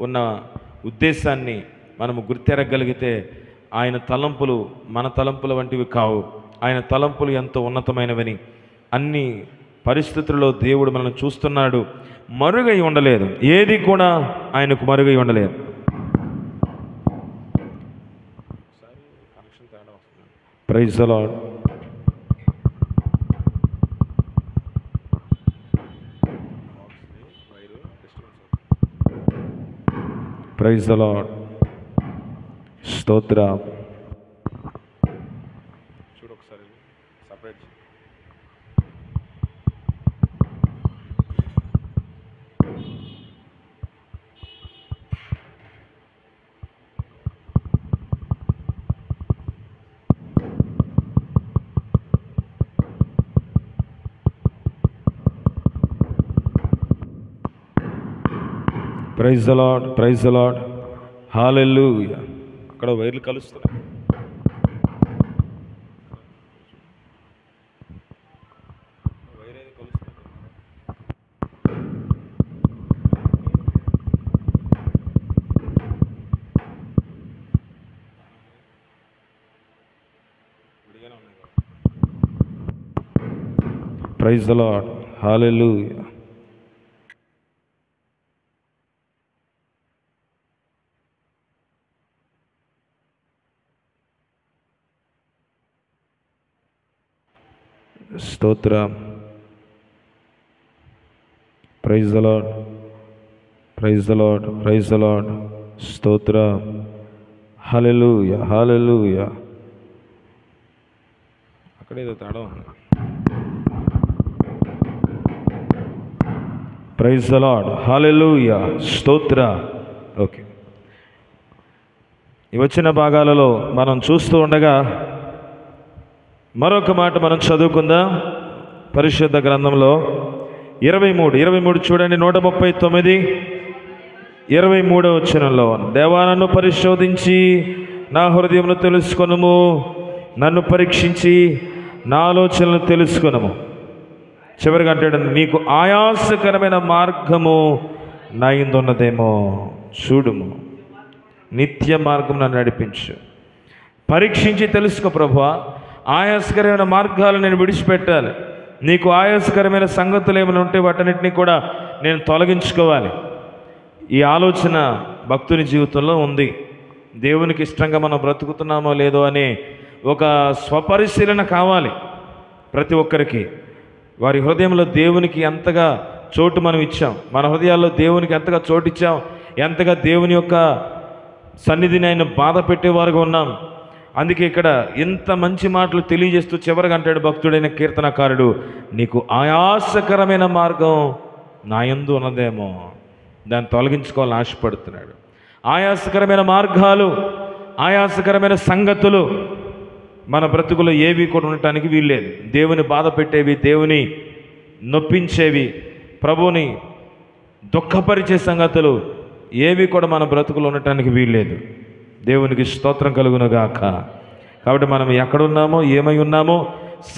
ఉన్న ఉద్దేశాన్ని మనము గుర్తెరగలిగితే ఆయన తలంపులు మన తలంపుల వంటివి కావు. ఆయన తలంపులు ఎంతో ఉన్నతమైనవని, అన్ని పరిస్థితుల్లో దేవుడు మనల్ని చూస్తున్నాడు. మరుగై ఉండలేదు, ఏది కూడా ఆయనకు మరుగై ఉండలేదు. Praise the Lord. Praise the Lord. స్తోత్ర. చూడు ఒకసారి separate. Praise the Lord, praise the Lord. Hallelujah. అక్కడ వైర్లు కలుస్తున్నాయి. Praise the Lord. హల్లెలూయా. స్తోత్ర. Praise the Lord, praise the Lord, praise the Lord. స్తోత్ర. Hallelujah, hallelujah. అక్కడేదో తేడా ఉంది. Praise the Lord. హల్లెలూయా. స్తోత్ర. ఓకే, ఈ వచ్చిన భాగాలలో మనం చూస్తూ ఉండగా మరొక మాట మనం చదువుకుందాం. పరిశుద్ధ గ్రంథంలో 23 చూడండి. 139 23వ వచనంలో, దేవా నన్ను పరిశోధించి నా హృదయమును తెలుసుకొనుము, నన్ను పరీక్షించి నా ఆలోచనలు తెలుసుకొనుము. చివరిగా అంటాడు, నీకు ఆయాసకరమైన మార్గము నా యందు ఉన్నదేమో చూడుము, నిత్య మార్గం నన్ను నడిపించు. పరీక్షించి తెలుసుకో ప్రభువా, ఆయాసకరమైన మార్గాలు నేను విడిచిపెట్టాలి. నీకు ఆయాసకరమైన సంగతులు ఏమైనా ఉంటే వాటన్నిటినీ కూడా నేను తొలగించుకోవాలి. ఈ ఆలోచన భక్తుని జీవితంలో ఉంది. దేవునికి ఇష్టంగా మనం బ్రతుకుతున్నామో లేదో అనే ఒక స్వపరిశీలన కావాలి ప్రతి ఒక్కరికి. వారి హృదయంలో దేవునికి ఎంతగా చోటు మనం ఇచ్చాం, మన హృదయాల్లో దేవునికి ఎంతగా చోటు ఇచ్చాం, ఎంతగా దేవుని యొక్క సన్నిధిని ఆయన బాధ పెట్టేవారుగా ఉన్నాం. అందుకే ఇక్కడ ఇంత మంచి మాటలు తెలియజేస్తూ చివరిగా అంటాడు భక్తుడైన కీర్తనకారుడు, నీకు ఆయాసకరమైన మార్గం నా యందు ఉన్నదేమో, దాన్ని తొలగించుకోవాలని ఆశపడుతున్నాడు. ఆయాసకరమైన మార్గాలు, ఆయాసకరమైన సంగతులు మన బ్రతుకులో ఏవి కూడా ఉండటానికి వీల్లేదు. దేవుని బాధ పెట్టేవి, దేవుని నొప్పించేవి, ప్రభువుని దుఃఖపరిచే సంగతులు ఏవి కూడా మన బ్రతుకులో ఉండటానికి వీల్లేదు. దేవునికి స్తోత్రం కలుగునుగాక. కాబట్టి మనం ఎక్కడున్నామో, ఏమై ఉన్నామో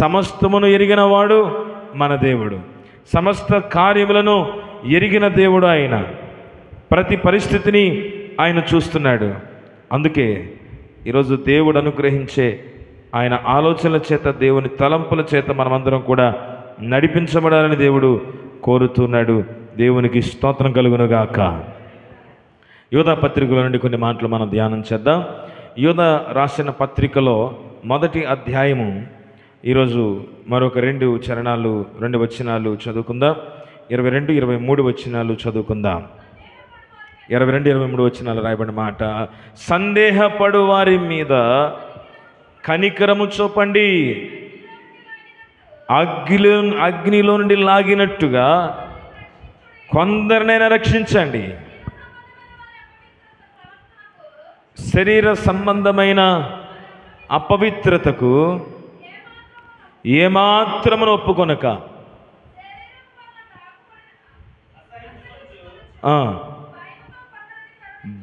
సమస్తమును ఎరిగిన వాడు మన దేవుడు. సమస్త కార్యములను ఎరిగిన దేవుడు ఆయన. ప్రతి పరిస్థితిని ఆయన చూస్తున్నాడు. అందుకే ఈరోజు దేవుడు అనుగ్రహించే ఆయన ఆలోచనల చేత, దేవుని తలంపుల చేత మనమందరం కూడా నడిపించబడాలని దేవుడు కోరుతున్నాడు. దేవునికి స్తోత్రం కలుగునుగాక. యోధా పత్రికలో నుండి కొన్ని మాటలు మనం ధ్యానం చేద్దాం. యోధా రాసిన పత్రికలో 1వ అధ్యాయము ఈరోజు మరొక 2 వచనాలు చదువుకుందాం. 22, 23 వచనాలు చదువుకుందాం. 22, 23 వచనాలు రాయబడిన మాట, సందేహపడు వారి మీద కనికరము చూపండి, అగ్నిలో నుండి లాగినట్టుగా కొందరినైనా రక్షించండి. శరీర సంబంధమైన అపవిత్రతకు ఏమాత్రమును ఒప్పుకొనక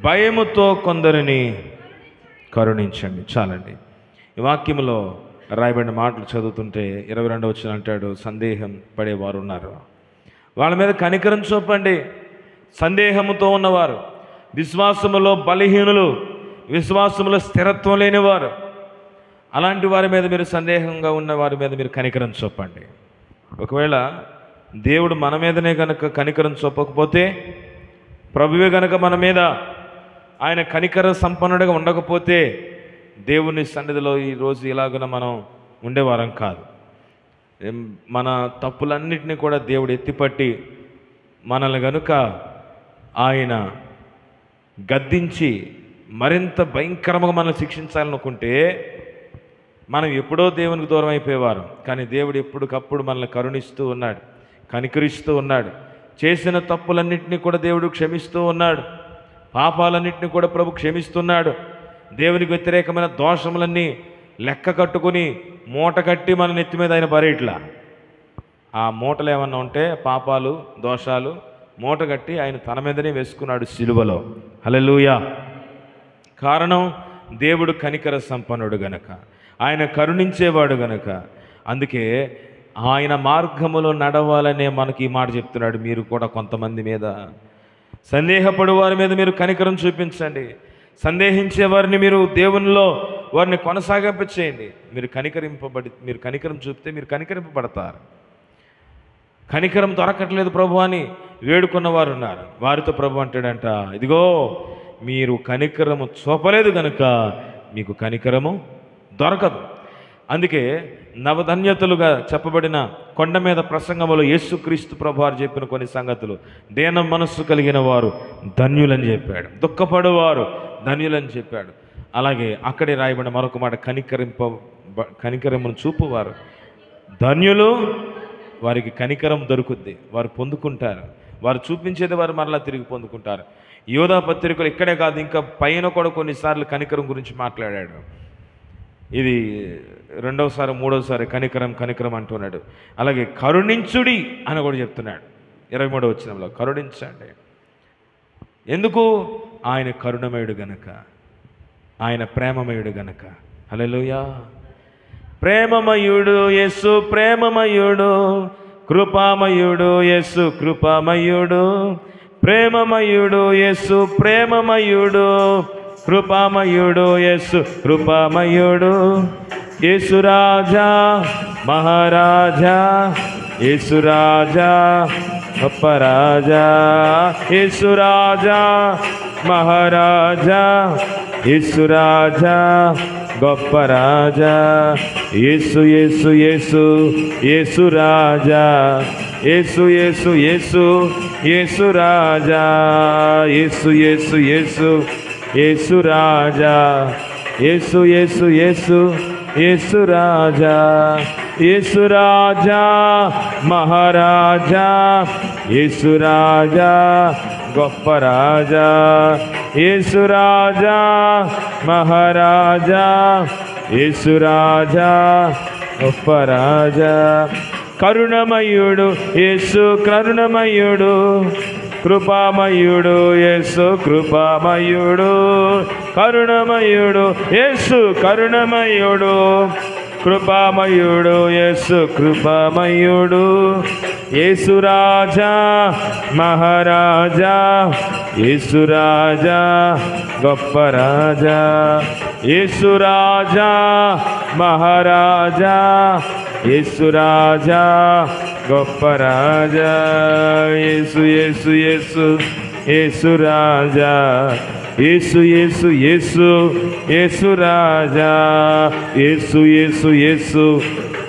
భయముతో కొందరిని కరుణించండి. చాలండి. ఈ వాక్యంలో రాయబడిన మాటలు చదువుతుంటే 22వ వచనం అంటాడు, సందేహం పడేవారు ఉన్నారు, వాళ్ళ మీద కనికరం చూపండి. సందేహముతో ఉన్నవారు, విశ్వాసములో బలహీనులు, విశ్వాసములో స్థిరత్వం లేనివారు, అలాంటి వారి మీద మీరు సందేహంగా ఉన్న వారి మీద మీరు కనికరం చూపండి. ఒకవేళ దేవుడు మన మీదనే కనుక కనికరం చూపకపోతే, ప్రభువే కనుక మన మీద ఆయన కనికర సంపన్నుడిగా ఉండకపోతే, దేవుని సన్నిధిలో ఈరోజు ఇలాగున మనం ఉండేవారం కాదు. మన తప్పులన్నిటినీ కూడా దేవుడు ఎత్తిపట్టి మనల్ని కనుక ఆయన గద్దించి మరింత భయంకరంగా మనల్ని శిక్షించాలనుకుంటే మనం ఎప్పుడో దేవునికి దూరం అయిపోయేవారు. కానీ దేవుడు ఎప్పటికప్పుడు మనల్ని కరుణిస్తూ ఉన్నాడు, కనికరిస్తూ ఉన్నాడు. చేసిన తప్పులన్నింటినీ కూడా దేవుడు క్షమిస్తూ ఉన్నాడు. పాపాలన్నింటినీ కూడా ప్రభు క్షమిస్తున్నాడు. దేవునికి వ్యతిరేకమైన దోషములన్నీ లెక్క కట్టుకుని మూట కట్టి మన నెత్తి మీద ఆయన పరేట్లా. ఆ మూటలు ఏమన్నా ఉంటే పాపాలు, దోషాలు మూట కట్టి ఆయన తన మీదనే వేసుకున్నాడు సిలువలో. హల్లెలూయా. కారణం దేవుడు కనికర సంపన్నుడు గనక, ఆయన కరుణించేవాడు గనక. అందుకే ఆయన మార్గములో నడవాలనే మనకి ఈ మాట చెప్తున్నాడు. మీరు కూడా కొంతమంది మీద, సందేహపడు వారి మీద మీరు కనికరం చూపించండి. సందేహించే వారిని మీరు దేవునిలో వారిని కొనసాగింపచేయండి. మీరు కనికరం చూపితే మీరు కనికరింపబడతారు. కనికరం దొరకట్లేదు ప్రభు అని వేడుకున్న వారు ఉన్నారు. వారితో ప్రభు అంటాడంట, ఇదిగో మీరు కనికరము చూపలేదు కనుక మీకు కనికరము దొరకదు. అందుకే నవధన్యతలుగా చెప్పబడిన కొండ మీద ప్రసంగములో యేసుక్రీస్తు ప్రభువారు చెప్పిన కొన్ని సంగతులు, దీన మనస్సు కలిగిన వారు ధన్యులని చెప్పాడు, దుఃఖపడువారు ధన్యులని చెప్పాడు. అలాగే అక్కడే రాయబడిన మరొక మాట, కనికరమును చూపువారు ధన్యులు, వారికి కనికరం దొరుకుద్ది, వారు పొందుకుంటారు. వారు చూపించేది వారు మరలా తిరిగి పొందుకుంటారు. యోధా పత్రికలు ఇక్కడే కాదు, ఇంకా పైన కూడా కొన్నిసార్లు కనికరం గురించి మాట్లాడాడు. ఇది రెండవసారి మూడవసారి కనికరం అంటున్నాడు. అలాగే కరుణించుడి అని కూడా చెప్తున్నాడు 23వ వచనంలో, కరుణించండి. ఎందుకు? ఆయన కరుణమయుడు గనక, ఆయన ప్రేమమయుడు గనక. హల్లెలూయా. ప్రేమమయుడు యేసు, ప్రేమమయుడు, కృపామయుడు యేసు, కృపామయుడు, ప్రేమమయుడు యేసు, ప్రేమమయుడు, కృపామయుడు యేసు, కృపామయుడు. యేసు రాజా మహారాజా, యేసు రాజా గొప్ప రాజా, యేసు రాజా మహారాజా, యేసు రాజా గొప్ప రాజా. యేసు యేసు యేసు యేసు రాజా, యేసు యేసు యేసు యేసు రాజా, యేసు యేసు యేసు యేసు రాజా, యేసు యేసు యేసు యేసు రాజా, యేసు రాజా మహారాజా, యేసు రాజా గొప్ప రాజా, యేసు రాజా మహారాజా, యేసు రాజా గొప్ప రాజా. కరుణమయుడు యేసు, కరుణమయుడు, కృపామయుడు యేసు, కృపామయుడు, కరుణమయుడు యేసు, కరుణమయుడు, కృపామయుడు యేసు, కృపామయుడు. యేసు రాజా మహారాజా, యేసు రాజా గొప్ప రాజా, యేసు రాజా మహారాజా, యేసు రాజా గొప్ప రాజా. యేసు యేసు యేసు యేసు రాజా, యేసు యేసు యేసు యేసు రాజా, యేసు యేసు యేసు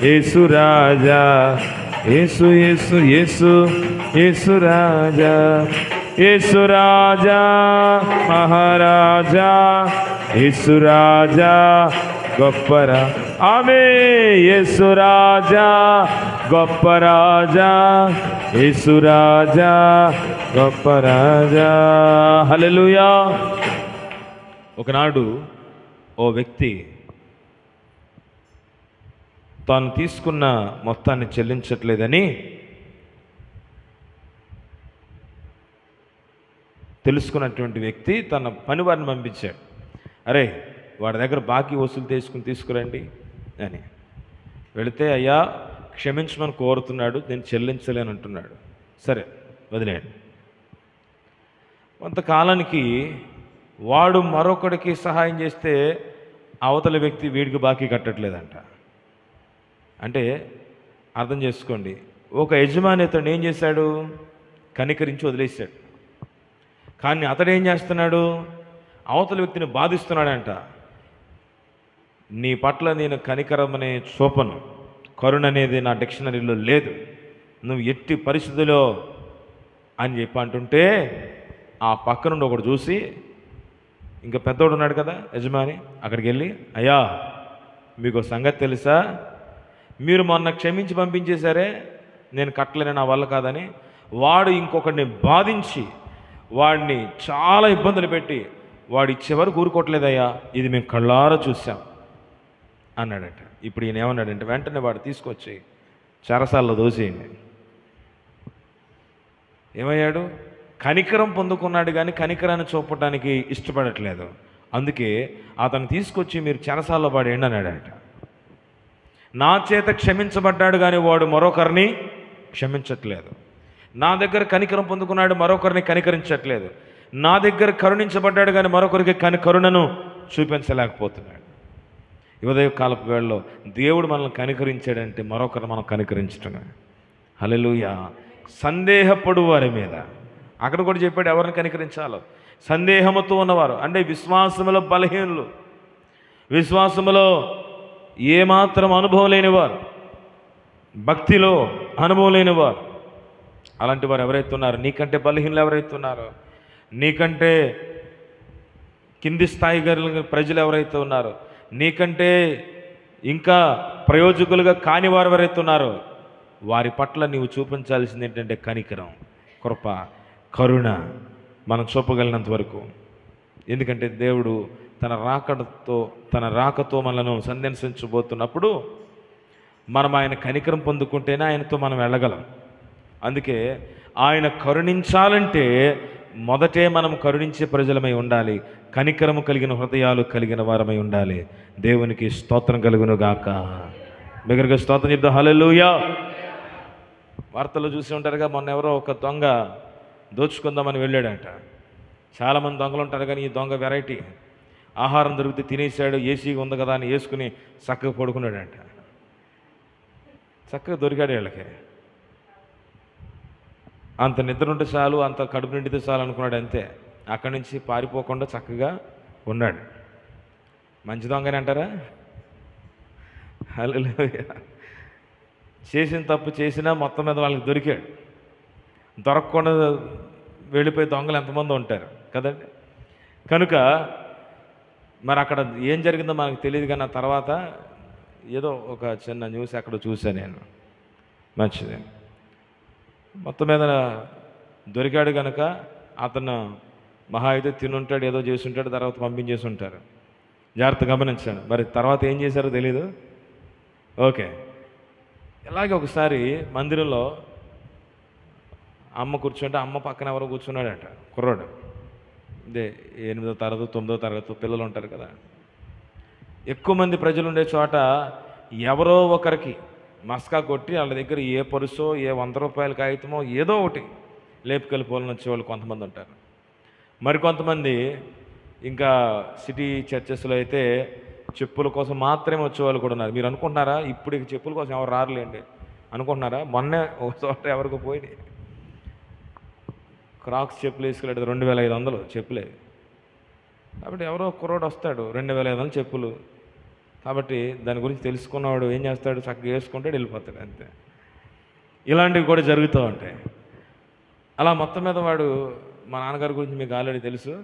యేసు రాజా, యేసు యేసు యేసు యేసు రాజా, యేసు రాజా మహారాజా, యేసు రాజా గొప్ప రాజా. ఆమె యేసు రాజా గొప్ప రాజా, యేసు రాజా గొప్ప రాజా. హల్లెలూయా. ఒకనాడు ఓ వ్యక్తి తాను తీసుకున్న మొత్తాన్ని చెల్లించట్లేదని తెలుసుకున్నటువంటి వ్యక్తి తన పనివారిని పంపించాడు. అరే, వాడి దగ్గర బాకీ వసూలు తీసుకురండి అని వెళితే, అయ్యా క్షమించమని కోరుతున్నాడు, నేను చెల్లించలేను అంటున్నాడు. సరే వదిలేయండి. కొంతకాలానికి వాడు మరొకడికి సహాయం చేస్తే అవతల వ్యక్తి వీడికి బాకీ కట్టట్లేదంట. అంటే అర్థం చేసుకోండి, ఒక యజమాని అతను ఏం చేశాడు, కనికరించి వదిలేశాడు. కానీ అతడు ఏం చేస్తున్నాడు, అవతల వ్యక్తిని బాధిస్తున్నాడంట. నీ పట్ల నేను కనికరం అనే చూపను, కరుణ అనేది నా డిక్షనరీలో లేదు, నువ్వు ఎట్టి పరిస్థితిలో అని చెప్పి అంటుంటే ఆ పక్క నుండి ఒకడు చూసి, ఇంకా పెద్దోడు ఉన్నాడు కదా యజమాని, అక్కడికి వెళ్ళి, అయ్యా మీకు సంగతి తెలుసా, మీరు మొన్న క్షమించి పంపించేశారే, నేను కట్టలేను, నా వల్ల కాదని, వాడు ఇంకొకడిని బాధించి వాడిని చాలా ఇబ్బందులు పెట్టి వాడు ఇచ్చేవారు ఊరుకోవట్లేదయ్యా, ఇది మేము కళ్ళారా చూసాం అన్నాడట. ఇప్పుడు ఈయన ఏమన్నాడంటే, వెంటనే వాడు తీసుకొచ్చి చెరసాల్లో దోసేయండి. ఏమయ్యాడు, కనికరం పొందుకున్నాడు కానీ కనికరాన్ని చూపడానికి ఇష్టపడట్లేదు. అందుకే అతను తీసుకొచ్చి మీరు చెరసాల్లో పడేయండి అన్నాడట. నా చేత క్షమించబడ్డాడు కానీ వాడు మరొకరిని క్షమించట్లేదు. నా దగ్గర కనికరం పొందుకున్నాడు, మరొకరిని కనికరించట్లేదు. నా దగ్గర కరుణించబడ్డాడు కానీ మరొకరికి కరుణను చూపించలేకపోతున్నాడు. ఉదయ కాలపు వేళలో దేవుడు మనల్ని కనికరించాడంటే మరొకరు మనం కనికరించటమే. హల్లెలూయా. సందేహపడు వారి మీద, అక్కడ కూడా చెప్పాడు ఎవరిని కనికరించాలో, సందేహముతో ఉన్నవారు అంటే విశ్వాసములో బలహీనులు, విశ్వాసములో ఏమాత్రం అనుభవం లేనివారు, భక్తిలో అనుభవం లేనివారు, అలాంటి వారు ఎవరైతే ఉన్నారో, నీకంటే బలహీనులు ఎవరైతే ఉన్నారో, నీకంటే కింది స్థాయి కలిగిన ప్రజలు ఎవరైతే ఉన్నారో, నీకంటే ఇంకా ప్రయోజకులుగా కాని వారు ఎవరైతే ఉన్నారో, వారి పట్ల నీవు చూపించాల్సింది ఏంటంటే కనికరం, కృప, కరుణ మనం చూపగలిగినంత వరకు. ఎందుకంటే దేవుడు తన రాకతో మనను సందర్శించబోతున్నప్పుడు మనం ఆయన కనికరం పొందుకుంటేనే ఆయనతో మనం వెళ్ళగలం. అందుకే ఆయన కరుణించాలంటే మొదటే మనం కరుణించే ప్రజలమై ఉండాలి, కనికరము కలిగిన హృదయాలు కలిగిన వారమై ఉండాలి. దేవునికి స్తోత్రం కలుగును గాక. బిగ్గరగా స్తోత్రం చెప్తా. హల్లెలూయా. వార్తల్లో చూసి ఉంటారుగా, మొన్న ఎవరో ఒక దొంగ దోచుకుందామని వెళ్ళాడంట. చాలామంది దొంగలు ఉంటారు కానీ ఈ దొంగ వెరైటీ, ఆహారం దొరికితే తినేసాడు, ఏసీగా ఉంది కదా అని వేసుకుని చక్కగా పడుకున్నాడంట. చక్కగా దొరికాడు వీళ్ళకి, అంత నిద్ర ఉంటే చాలు, అంత కడుపు నిండితే చాలు అనుకున్నాడు, అంతే. అక్కడి నుంచి పారిపోకుండా చక్కగా ఉన్నాడు. మంచి దొంగని అంటారా? హల్లెలూయా. చేసిన తప్పు చేసినా మొత్తం మీద వాళ్ళకి దొరికాడు. దొరకకుండా వెళ్ళిపోయి దొంగలు ఎంతమంది ఉంటారు కదండి. కనుక మరి అక్కడ ఏం జరిగిందో మనకు తెలియదు, కానీ ఆ తర్వాత ఏదో ఒక చిన్న న్యూస్ అక్కడ చూశాను నేను, మంచిది. మొత్తం మీద దొరికాడు కనుక అతను మహా అయితే తినుంటాడు, ఏదో చేసి ఉంటాడు, తర్వాత పంపించేసి ఉంటారు. జాగ్రత్త గమనించాడు. మరి తర్వాత ఏం చేశారో తెలీదు. ఓకే. ఇలాగే ఒకసారి మందిరంలో అమ్మ కూర్చుంటే అమ్మ పక్కన ఎవరో కూర్చున్నాడట, కుర్రాడు. ఇదే 8వ తరగతి 9వ తరగతి పిల్లలు ఉంటారు కదా, ఎక్కువ మంది ప్రజలు ఉండే చోట ఎవరో ఒకరికి మస్కా కొట్టి వాళ్ళ దగ్గర ఏ పరుసో ఏ 100 రూపాయల కాగితమో ఏదో ఒకటి లేపుకెళ్ళిపోవాలని వచ్చేవాళ్ళు కొంతమంది ఉంటారు. మరికొంతమంది ఇంకా సిటీ చర్చెస్లో అయితే చెప్పుల కోసం మాత్రమే వచ్చేవాళ్ళు కూడా ఉన్నారు. మీరు అనుకుంటున్నారా ఇప్పుడు ఇక చెప్పుల కోసం ఎవరు రారులేండి అనుకుంటున్నారా? మొన్నే ఒక చోట ఎవరికి పోయి క్రాక్స్ చెప్పులు వేసుకెళ్ళాడు, 2500 చెప్పులే. కాబట్టి ఎవరో కుర్రోడు వస్తాడు, 2500 చెప్పులు. కాబట్టి దాని గురించి తెలుసుకున్నవాడు ఏం చేస్తాడు, చక్కగా వేసుకుంటాడు, వెళ్ళిపోతాడు, అంతే. ఇలాంటివి కూడా జరుగుతూ ఉంటాయి. అలా మొత్తం మీద వాడు, మా నాన్నగారి గురించి మీకు ఆల్రెడీ తెలుసు.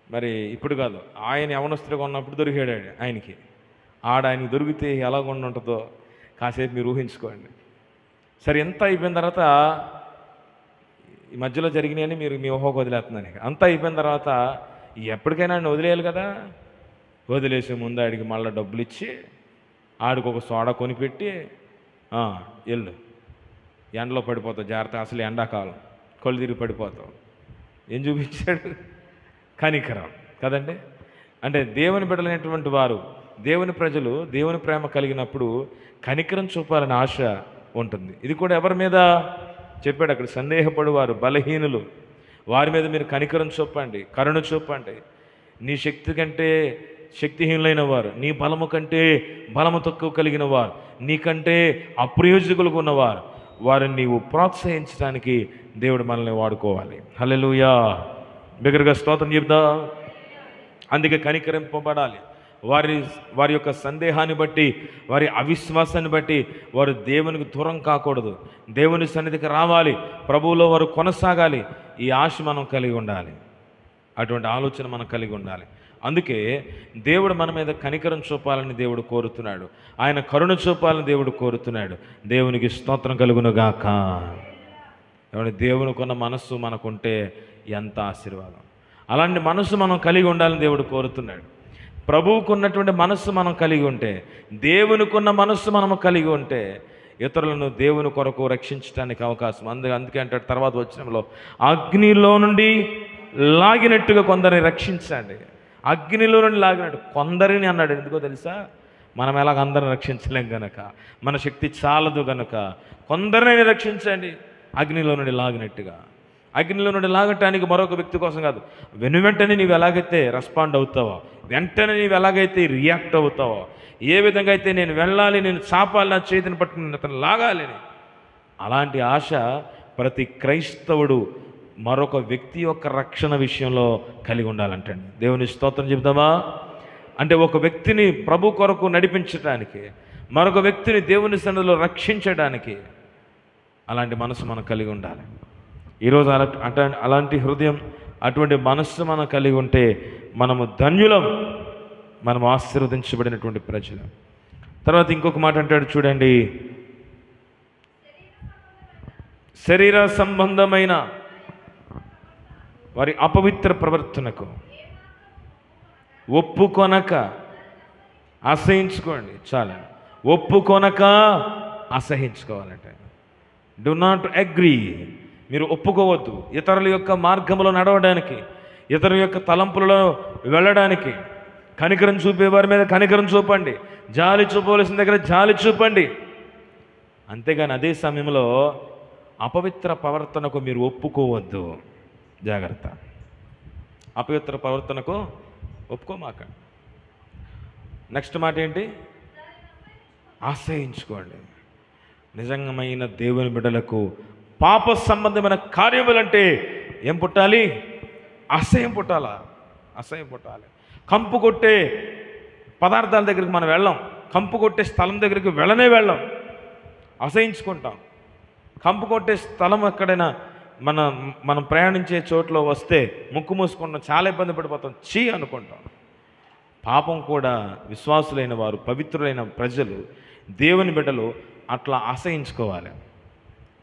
మరి ఇప్పుడు కాదు, ఆయన యవనస్తులుగా ఉన్నప్పుడు దొరికాడు ఆయనకి. ఆయనకి దొరికితే ఎలా ఉంటుందో కాసేపు మీరు ఊహించుకోండి. సరే, ఎంత అయిపోయిన తర్వాత ఈ మధ్యలో జరిగినాయని మీరు మీ ఊహకు వదిలేస్తున్నాను. అంతా అయిపోయిన తర్వాత ఎప్పటికైనా ఆయన వదిలేయాలి కదా. వదిలేసే ముందు ఆడికి మళ్ళీ డబ్బులు ఇచ్చి ఆడికి ఒక సోడా కొనిపెట్టి, వెళ్ళు, ఎండలో పడిపోతావు, జాగ్రత్త, అసలు ఎండాకాలం, కళ్ళు తిరిగి పడిపోతావు. ఏం చూపించాడు? కనికరం కదండి. అంటే దేవుని బిడ్డలైనటువంటి వారు, దేవుని ప్రజలు దేవుని ప్రేమ కలిగినప్పుడు కనికరం చూపాలని ఆశ ఉంటుంది. ఇది కూడా ఎవరి మీద చెప్పాడు అక్కడ, సందేహపడువారు, బలహీనులు, వారి మీద మీరు కనికరం చూపండి, కరుణ చూపండి. నీ శక్తి కంటే శక్తిహీనులైన వారు, నీ బలము కంటే బలము తక్కువ కలిగిన వారు, నీకంటే అప్రయోజకులుగా ఉన్నవారు, వారిని నీవు ప్రోత్సహించడానికి దేవుడు మనల్ని వాడుకోవాలి. హల్లెలూయా. బిగ్గరగా స్తోత్రం చెప్దాం. అందుకే కనికరింపబడాలి. వారి యొక్క సందేహాన్ని బట్టి, వారి అవిశ్వాసాన్ని బట్టి వారు దేవునికి దూరం కాకూడదు. దేవుని సన్నిధికి రావాలి, ప్రభువులో వారు కొనసాగాలి. ఈ ఆశ మనం కలిగి ఉండాలి, అటువంటి ఆలోచన మనం కలిగి ఉండాలి. అందుకే దేవుడు మన మీద కనికరం చూపాలని దేవుడు కోరుతున్నాడు, ఆయన కరుణ చూపాలని దేవుడు కోరుతున్నాడు. దేవునికి స్తోత్రం కలుగునుగాక. ఏమంటే దేవునికి ఉన్న మనస్సు మనకుంటే ఎంత ఆశీర్వాదం. అలాంటి మనస్సు మనం కలిగి ఉండాలని దేవుడు కోరుతున్నాడు. ప్రభువుకు ఉన్నటువంటి మనస్సు మనం కలిగి ఉంటే, దేవునికి ఉన్న మనస్సు మనము కలిగి ఉంటే ఇతరులను దేవుని కొరకు రక్షించడానికి అవకాశం. అందుకే అంటాడు తర్వాత వచనంలో, అగ్నిలో నుండి లాగినట్టుగా కొందరిని రక్షించండి. అగ్నిలో నుండి లాగినట్టు కొందరిని అన్నాడు. ఎందుకో తెలుసా? మనం ఎలాగ అందరిని రక్షించలేం గనక, మన శక్తి చాలదు గనక కొందరిని రక్షించండి అగ్నిలో నుండి లాగినట్టుగా. అగ్నిలో నుండి లాగటానికి మరొక వ్యక్తి కోసం కాదు, వెంటనే నీవు ఎలాగైతే రెస్పాండ్ అవుతావో, వెంటనే నీవు ఎలాగైతే రియాక్ట్ అవుతావో, ఏ విధంగా అయితే నేను వెళ్ళాలి, నేను చాపాలి, నా చేతిని పట్టుకుని అతను లాగాలి, అలాంటి ఆశ ప్రతి క్రైస్తవుడు మరొక వ్యక్తి యొక్క రక్షణ విషయంలో కలిగి ఉండాలంటండి. దేవుని స్తోత్రం చెప్తామా? అంటే ఒక వ్యక్తిని ప్రభు కొరకు నడిపించడానికి, మరొక వ్యక్తిని దేవుని సన్నిధిలో రక్షించడానికి అలాంటి మనసు మనం కలిగి ఉండాలి. ఈరోజు అలాంటి హృదయం, అటువంటి మనస్సు మనం కలిగి ఉంటే మనము ధన్యులం, మనము ఆశీర్వదించబడినటువంటి ప్రజలు. తర్వాత ఇంకొక మాట అంటాడు చూడండి, శరీర సంబంధమైన వారి అపవిత్ర ప్రవర్తనకు ఒప్పుకొనక అసహించుకోండి. చాలా ఒప్పుకొనక అసహించుకోవాలంటే, డు నాట్ అగ్రీ. మీరు ఒప్పుకోవద్దు ఇతరుల యొక్క మార్గంలో నడవడానికి, ఇతరుల యొక్క తలంపులలో వెళ్ళడానికి. కనికరం చూపే వారి మీద కనికరం చూపండి, జాలి చూపవలసిన దగ్గర జాలి చూపండి. అంతేగాని అదే సమయంలో అపవిత్ర ప్రవర్తనకు మీరు ఒప్పుకోవద్దు. జాగ్రత్త, అపవిత్ర ప్రవర్తనకు ఒప్పుకోమాక. నెక్స్ట్ మాట ఏంటి? ఆశ్రయించుకోండి. నిజమైన దేవుని బిడ్డలకు పాప సంబంధమైన కార్యములంటే ఏం పుట్టాలి? అసహ్యం పుట్టాలా? అసహ్యం పుట్టాలి. కంపు కొట్టే పదార్థాల దగ్గరికి మనం వెళ్ళాం, కంపు కొట్టే స్థలం దగ్గరికి వెళ్ళం, అసహించుకుంటాం. కంపు కొట్టే స్థలం ఎక్కడైనా మనం ప్రయాణించే చోట్లో వస్తే ముక్కు మూసుకుంటాం, చాలా ఇబ్బంది పడిపోతాం, చీ అనుకుంటాం. పాపం కూడా విశ్వాసులైన వారు, పవిత్రులైన ప్రజలు, దేవుని బిడ్డలు అట్లా అసహించుకోవాలి.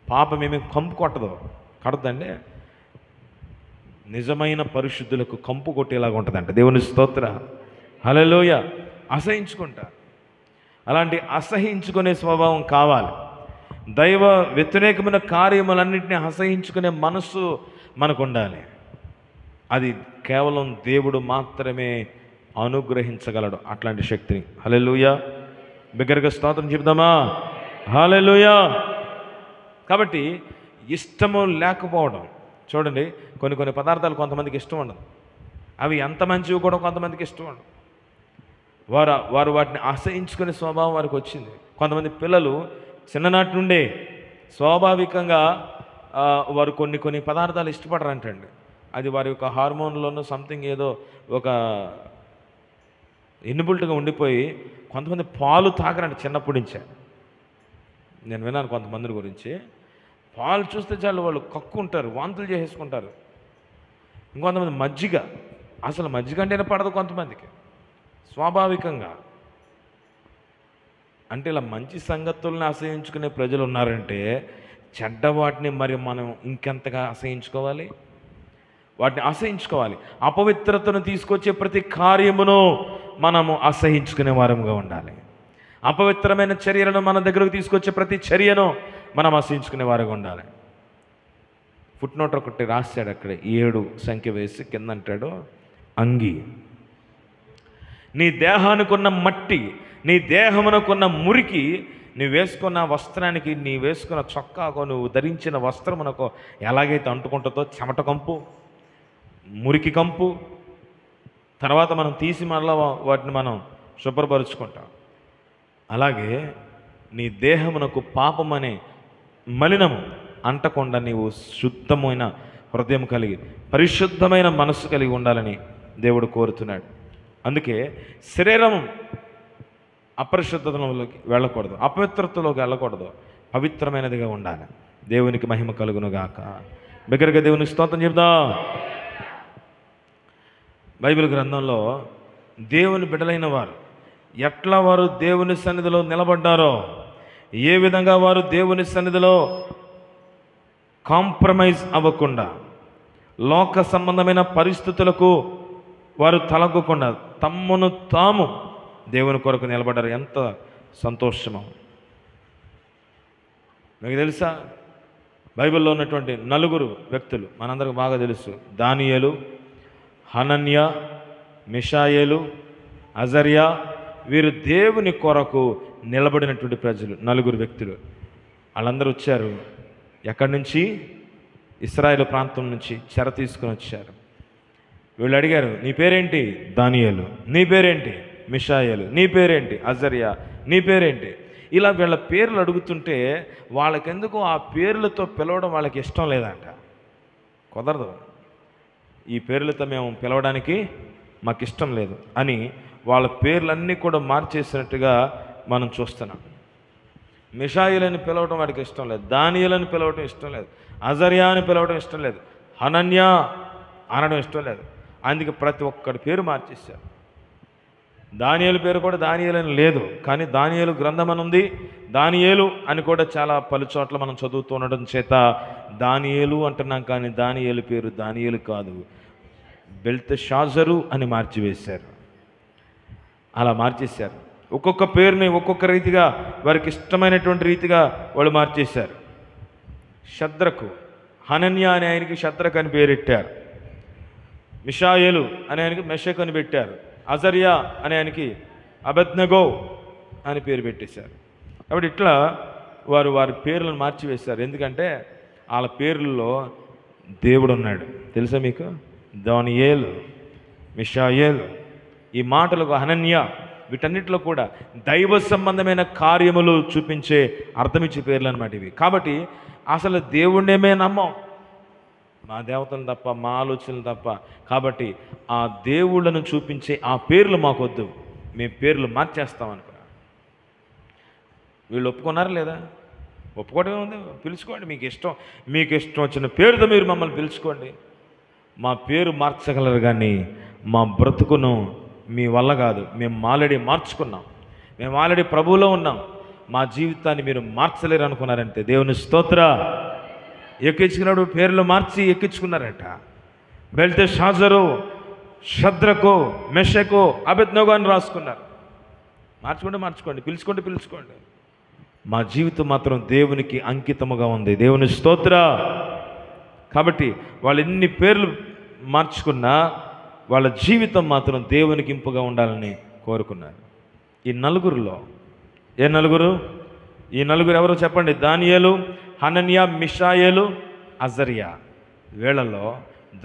పాపం ఏమీ కంపు కొట్టదండి. నిజమైన పరిశుద్ధులకు కంపు కొట్టేలాగా ఉంటుందంట. దేవుని స్తోత్ర, హల్లెలూయా. అసహించుకుంటారు. అలాంటి అసహించుకునే స్వభావం కావాలి. దైవ వ్యతిరేకమైన కార్యములన్నింటినీ అసహించుకునే మనస్సు మనకు ఉండాలి. అది కేవలం దేవుడు మాత్రమే అనుగ్రహించగలడు అట్లాంటి శక్తిని. హల్లెలూయా. బిగ్గరగా స్తోత్రం చెప్దామా? హల్లెలూయా. కాబట్టి ఇష్టము లేకపోవడం, చూడండి, కొన్ని పదార్థాలు కొంతమందికి ఇష్టం ఉండదు, అవి ఎంత మంచివి కూడా కొంతమందికి ఇష్టం ఉండదు. వారు వాటిని అసహించుకునే స్వభావం వారికి వచ్చింది. కొంతమంది పిల్లలు చిన్ననాటి నుండే స్వాభావికంగా వారు కొన్ని పదార్థాలు ఇష్టపడరంటండి. అది వారి యొక్క హార్మోన్లోనూ సంథింగ్ ఏదో ఒక ఇన్బుల్ట్గా ఉండిపోయి కొంతమంది పాలు తాగరండి చిన్నప్పటి నుంచే. నేను విన్నాను కొంతమంది గురించి, పాలు చూస్తే చాలు వాళ్ళు కక్కుంటారు, వాంతులు చేసేసుకుంటారు. ఇంకొంతమంది మజ్జిగ, అసలు మజ్జిగ అంటేనే పడదు కొంతమందికి స్వాభావికంగా. అంటే ఇలా మంచి సంగతుల్ని అసహించుకునే ప్రజలు ఉన్నారంటే చెడ్డ వాటిని మరి మనం ఇంకెంతగా అసహించుకోవాలి? వాటిని అసహించుకోవాలి. అపవిత్రతను తీసుకొచ్చే ప్రతి కార్యమును మనము అసహించుకునే వారముగా ఉండాలి. అపవిత్రమైన చర్యలను మన దగ్గరకు తీసుకొచ్చే ప్రతి చర్యను మనం అసహించుకునే వారుగా ఉండాలి. ఫుట్నోట్ ఒకటి రాశాడు అక్కడ, 7 సంఖ్య వేసి కింద అంటాడు, అంగి, నీ దేహానికున్న మట్టి, నీ దేహమునకున్న మురికి నువ్వు వేసుకున్న వస్త్రానికి, నీ వేసుకున్న చొక్కాకో, నువ్వు ధరించిన వస్త్రమునకో ఎలాగైతే అంటుకుంటుందో చెమట కంపు, మురికి కంపు, తర్వాత మనం తీసి మళ్ళా వాటిని మనం శుభ్రపరుచుకుంటాం. అలాగే నీ దేహమునకు పాపమనే మలినము అంటకుండా నీవు శుద్ధమైన హృదయం కలిగి, పరిశుద్ధమైన మనస్సు కలిగి ఉండాలని దేవుడు కోరుతున్నాడు. అందుకే శరీరం అపరిశుద్ధతలోకి వెళ్ళకూడదు, అపవిత్రతలోకి వెళ్ళకూడదు, పవిత్రమైనదిగా ఉండాలి. దేవునికి మహిమ కలుగునుగాక. బిగ్గరగా దేవునికి స్తోత్రం చెప్దాం. బైబిల్ గ్రంథంలో దేవుని బిడ్డలైన వారు ఎట్లా వారు దేవుని సన్నిధిలో నిలబడ్డారో, ఏ విధంగా వారు దేవుని సన్నిధిలో కాంప్రమైజ్ అవ్వకుండా, లోక సంబంధమైన పరిస్థితులకు వారు తలగకుండా తమ్మును తాము దేవుని కొరకు నిలబడ్డారు. ఎంత సంతోషమో. మీకు తెలుసా, బైబిల్లో ఉన్నటువంటి 4 వ్యక్తులు మనందరికి బాగా తెలుసు. దానియేలు, హనన్య, మిషాయేలు, అజర్యా. వీరు దేవుని కొరకు నిలబడినటువంటి ప్రజలు, 4 వ్యక్తులు. వాళ్ళందరూ వచ్చారు ఎక్కడి నుంచి? ఇశ్రాయేలు ప్రాంతం నుంచి చెర తీసుకుని వచ్చారు. వీళ్ళు అడిగారు, నీ పేరేంటి? దానియేలు. నీ పేరేంటి? మిషాయేలు. నీ పేరేంటి? అజర్యా. నీ పేరేంటి? ఇలా వీళ్ళ పేర్లు అడుగుతుంటే వాళ్ళకెందుకు ఆ పేర్లతో పిలవడం వాళ్ళకి ఇష్టం లేదంట. కుదరదు, ఈ పేర్లతో మేము పిలవడానికి మాకు ఇష్టం లేదు అని వాళ్ళ పేర్లన్నీ కూడా మార్చేసినట్టుగా మనం చూస్తున్నాం. మిషాయేలని పిలవడం వాడికి ఇష్టం లేదు, దానియేలని పిలవడం ఇష్టం లేదు, అజర్యా అని పిలవడం ఇష్టం లేదు, హనన్య అనడం ఇష్టం లేదు. అందుకే ప్రతి ఒక్కడి పేరు మార్చేశారు. దానియేలు పేరు కూడా దానియేలు అని లేదు, కానీ దానియేలు గ్రంథం అని ఉంది. దానియేలు అని కూడా చాలా పలుచోట్ల మనం చదువుతూ ఉండడం చేత దానియేలు అంటున్నాం, కానీ దానియేలు పేరు దానియేలు కాదు, బెల్తెషాజరు అని మార్చివేశారు. అలా మార్చేశారు. ఒక్కొక్క పేరుని ఒక్కొక్క రీతిగా, వారికి ఇష్టమైనటువంటి రీతిగా వాళ్ళు మార్చేశారు. షద్రకు, హనన్య అనే ఆయనకి షద్రకు అని పేరెట్టారు. మిషాయేలు అనే ఆయనకి మెషక్ అని పెట్టారు. అజర్యా అనే ఆయనకి అబెద్నెగో అని పేరు పెట్టేశారు. కాబట్టి ఇట్లా వారు వారి పేర్లను మార్చివేశారు. ఎందుకంటే వాళ్ళ పేర్లలో దేవుడు ఉన్నాడు. తెలుసా మీకు? దానియేలు, మిషాయేలు, ఈ మాటలకు హనన్య, వీటన్నిటిలో కూడా దైవ సంబంధమైన కార్యములు చూపించే అర్థమిచ్చే పేర్లు అన్నమాట ఇవి. కాబట్టి అసలు దేవుణ్ణేమే నమ్మం, మా దేవతలు తప్ప, మా ఆలోచనలు తప్ప. కాబట్టి ఆ దేవుళ్ళను చూపించే ఆ పేర్లు మాకొద్దు, మేము పేర్లు మార్చేస్తాం అనుకున్నాం. వీళ్ళు ఒప్పుకున్నారా లేదా? ఒప్పుకోవడమే ఉంది. పిలుచుకోండి, మీకు ఇష్టం వచ్చిన పేరుతో మీరు మమ్మల్ని పిలుచుకోండి. మా పేరు మార్చగలరు, కానీ మా బ్రతుకును మీ వల్ల కాదు. మేము ఆల్రెడీ మార్చుకున్నాం, మేము ఆల్రెడీ ప్రభువులో ఉన్నాం. మా జీవితాన్ని మీరు మార్చలేరు అనుకున్నారంటే దేవుని స్తోత్ర. ఎక్కించుకున్నాడు, పేర్లు మార్చి ఎక్కించుకున్నారట. బెల్తెషాజరు, షద్రకు, మెషకు, అబెద్నెగో అని రాసుకున్నారు. మార్చుకోండి, పిలుచుకోండి. మా జీవితం మాత్రం దేవునికి అంకితముగా ఉంది. దేవుని స్తోత్ర. కాబట్టి వాళ్ళు ఎన్ని పేర్లు మార్చుకున్నా వాళ్ళ జీవితం మాత్రం దేవునికి ఇంపుగా ఉండాలని కోరుకున్నారు. ఈ నలుగురులో ఏ నలుగురు? ఈ నలుగురు ఎవరో చెప్పండి? దానియేలు, హనన్య, మిషాయేలు, అజర్యా. వీళ్ళలో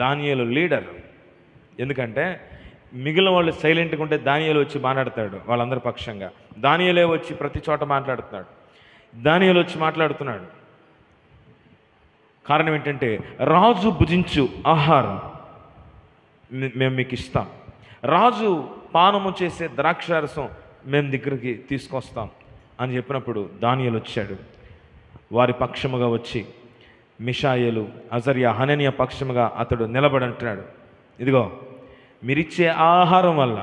దానియేలు లీడర్. ఎందుకంటే మిగిలిన వాళ్ళు సైలెంట్గా ఉంటే దానియేలు వచ్చి మాట్లాడతాడు వాళ్ళందరి పక్షంగా. దానియేలే వచ్చి ప్రతి చోట మాట్లాడుతున్నాడు. దానియేలు వచ్చి మాట్లాడుతున్నాడు. కారణం ఏంటంటే, రాజు భుజించు ఆహారం మేము మీకు ఇస్తాం, రాజు పానము చేసే ద్రాక్షారసం మేము దగ్గరికి తీసుకొస్తాం అని చెప్పినప్పుడు దానియేలు వచ్చాడు. వారి పక్షముగా వచ్చి మిషాయేలు, అజర్యా, హనన్య పక్షముగా అతడు నిలబడి అంటున్నాడు, ఇదిగో మీరిచ్చే ఆహారం వల్ల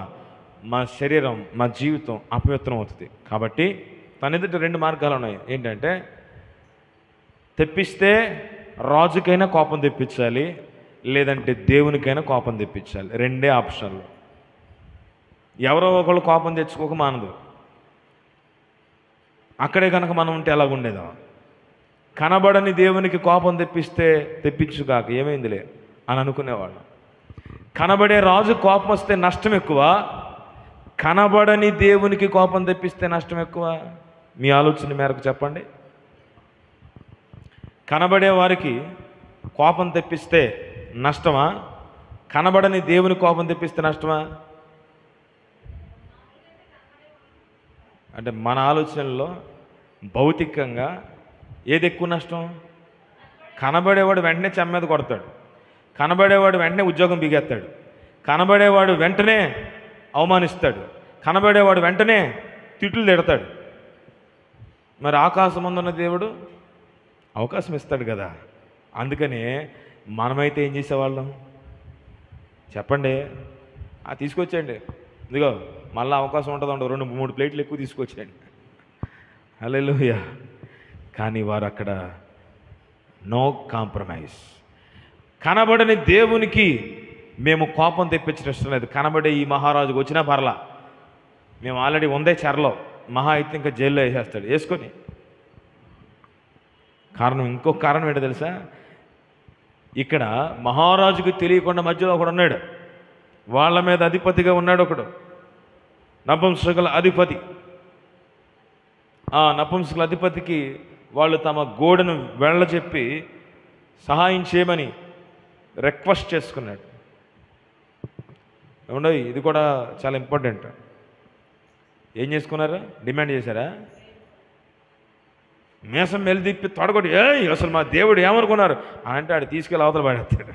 మా శరీరం, మా జీవితం అపవిత్రం అవుతుంది. కాబట్టి తన ఎదుట 2 మార్గాలు ఉన్నాయి. ఏంటంటే, తెప్పిస్తే రాజుకైనా కోపం తెప్పించాలి, లేదంటే దేవునికైనా కోపం తెప్పించాలి. 2 ఆప్షన్లు. ఎవరో ఒకళ్ళు కోపం తెచ్చుకోక మానదు. అక్కడే కనుక మనం ఉంటే ఎలా ఉండేదో. కనబడని దేవునికి కోపం తెప్పిస్తే తెప్పించుగాక, ఏమైందిలే అని అనుకునేవాళ్ళు. కనబడే రాజు కోపం వస్తే నష్టం ఎక్కువ, కనబడని దేవునికి కోపం తెప్పిస్తే నష్టం ఎక్కువ. మీ ఆలోచన మేరకు చెప్పండి. కనబడే వారికి కోపం తెప్పిస్తే నష్టమా? కనబడని దేవుని కోపం తెప్పిస్తే నష్టమా? అంటే మన ఆలోచనలో భౌతికంగా ఏది ఎక్కువ నష్టం? కనబడేవాడు వెంటనే చెమ్మ మీద కొడతాడు, కనబడేవాడు వెంటనే ఉద్యోగం బిగేస్తాడు, కనబడేవాడు వెంటనే అవమానిస్తాడు, కనబడేవాడు వెంటనే తిట్లు తిడతాడు. మరి ఆకాశం ముందున్న దేవుడు అవకాశం ఇస్తాడు కదా. అందుకనే మనమైతే ఏం చేసేవాళ్ళం చెప్పండి? తీసుకొచ్చేయండి, ఇదిగో మళ్ళీ అవకాశం ఉంటుంది, 2-3 ప్లేట్లు ఎక్కువ తీసుకొచ్చేయండి, హల్లెలూయా. కానీ వారు అక్కడ నో కాంప్రమైజ్. కనబడని దేవునికి మేము కోపం తెప్పించడం ఇష్టం లేదు. కనబడే ఈ మహారాజుకు వచ్చినా పర్లా, మేము ఆల్రెడీ ఉందే చెరలో, మహా అయితే ఇంకా జైల్లో వేసేస్తాడు, వేసుకొని. కారణం, ఇంకొక కారణం ఏంటో తెలుసా? ఇక్కడ మహారాజుకు తెలియకుండా మధ్యలో ఒకడు ఉన్నాడు, వాళ్ళ మీద అధిపతిగా ఉన్నాడు ఒకడు, నపుంసకుల అధిపతి. ఆ నపుంసకుల అధిపతికి వాళ్ళు తమ గోడను వెళ్ళచెప్పి సహాయం చేయమని రిక్వెస్ట్ చేసుకున్నాడు. ఏమండో ఇది కూడా చాలా ఇంపార్టెంట్. ఏం చేసుకున్నారు? డిమాండ్ చేశారా? మీసం మెలిదిప్పి తొడగొట్టి అసలు మా దేవుడు ఏమనుకున్నారు అని అంటే ఆడు తీసుకెళ్ళి అవతల పడేస్తాడు.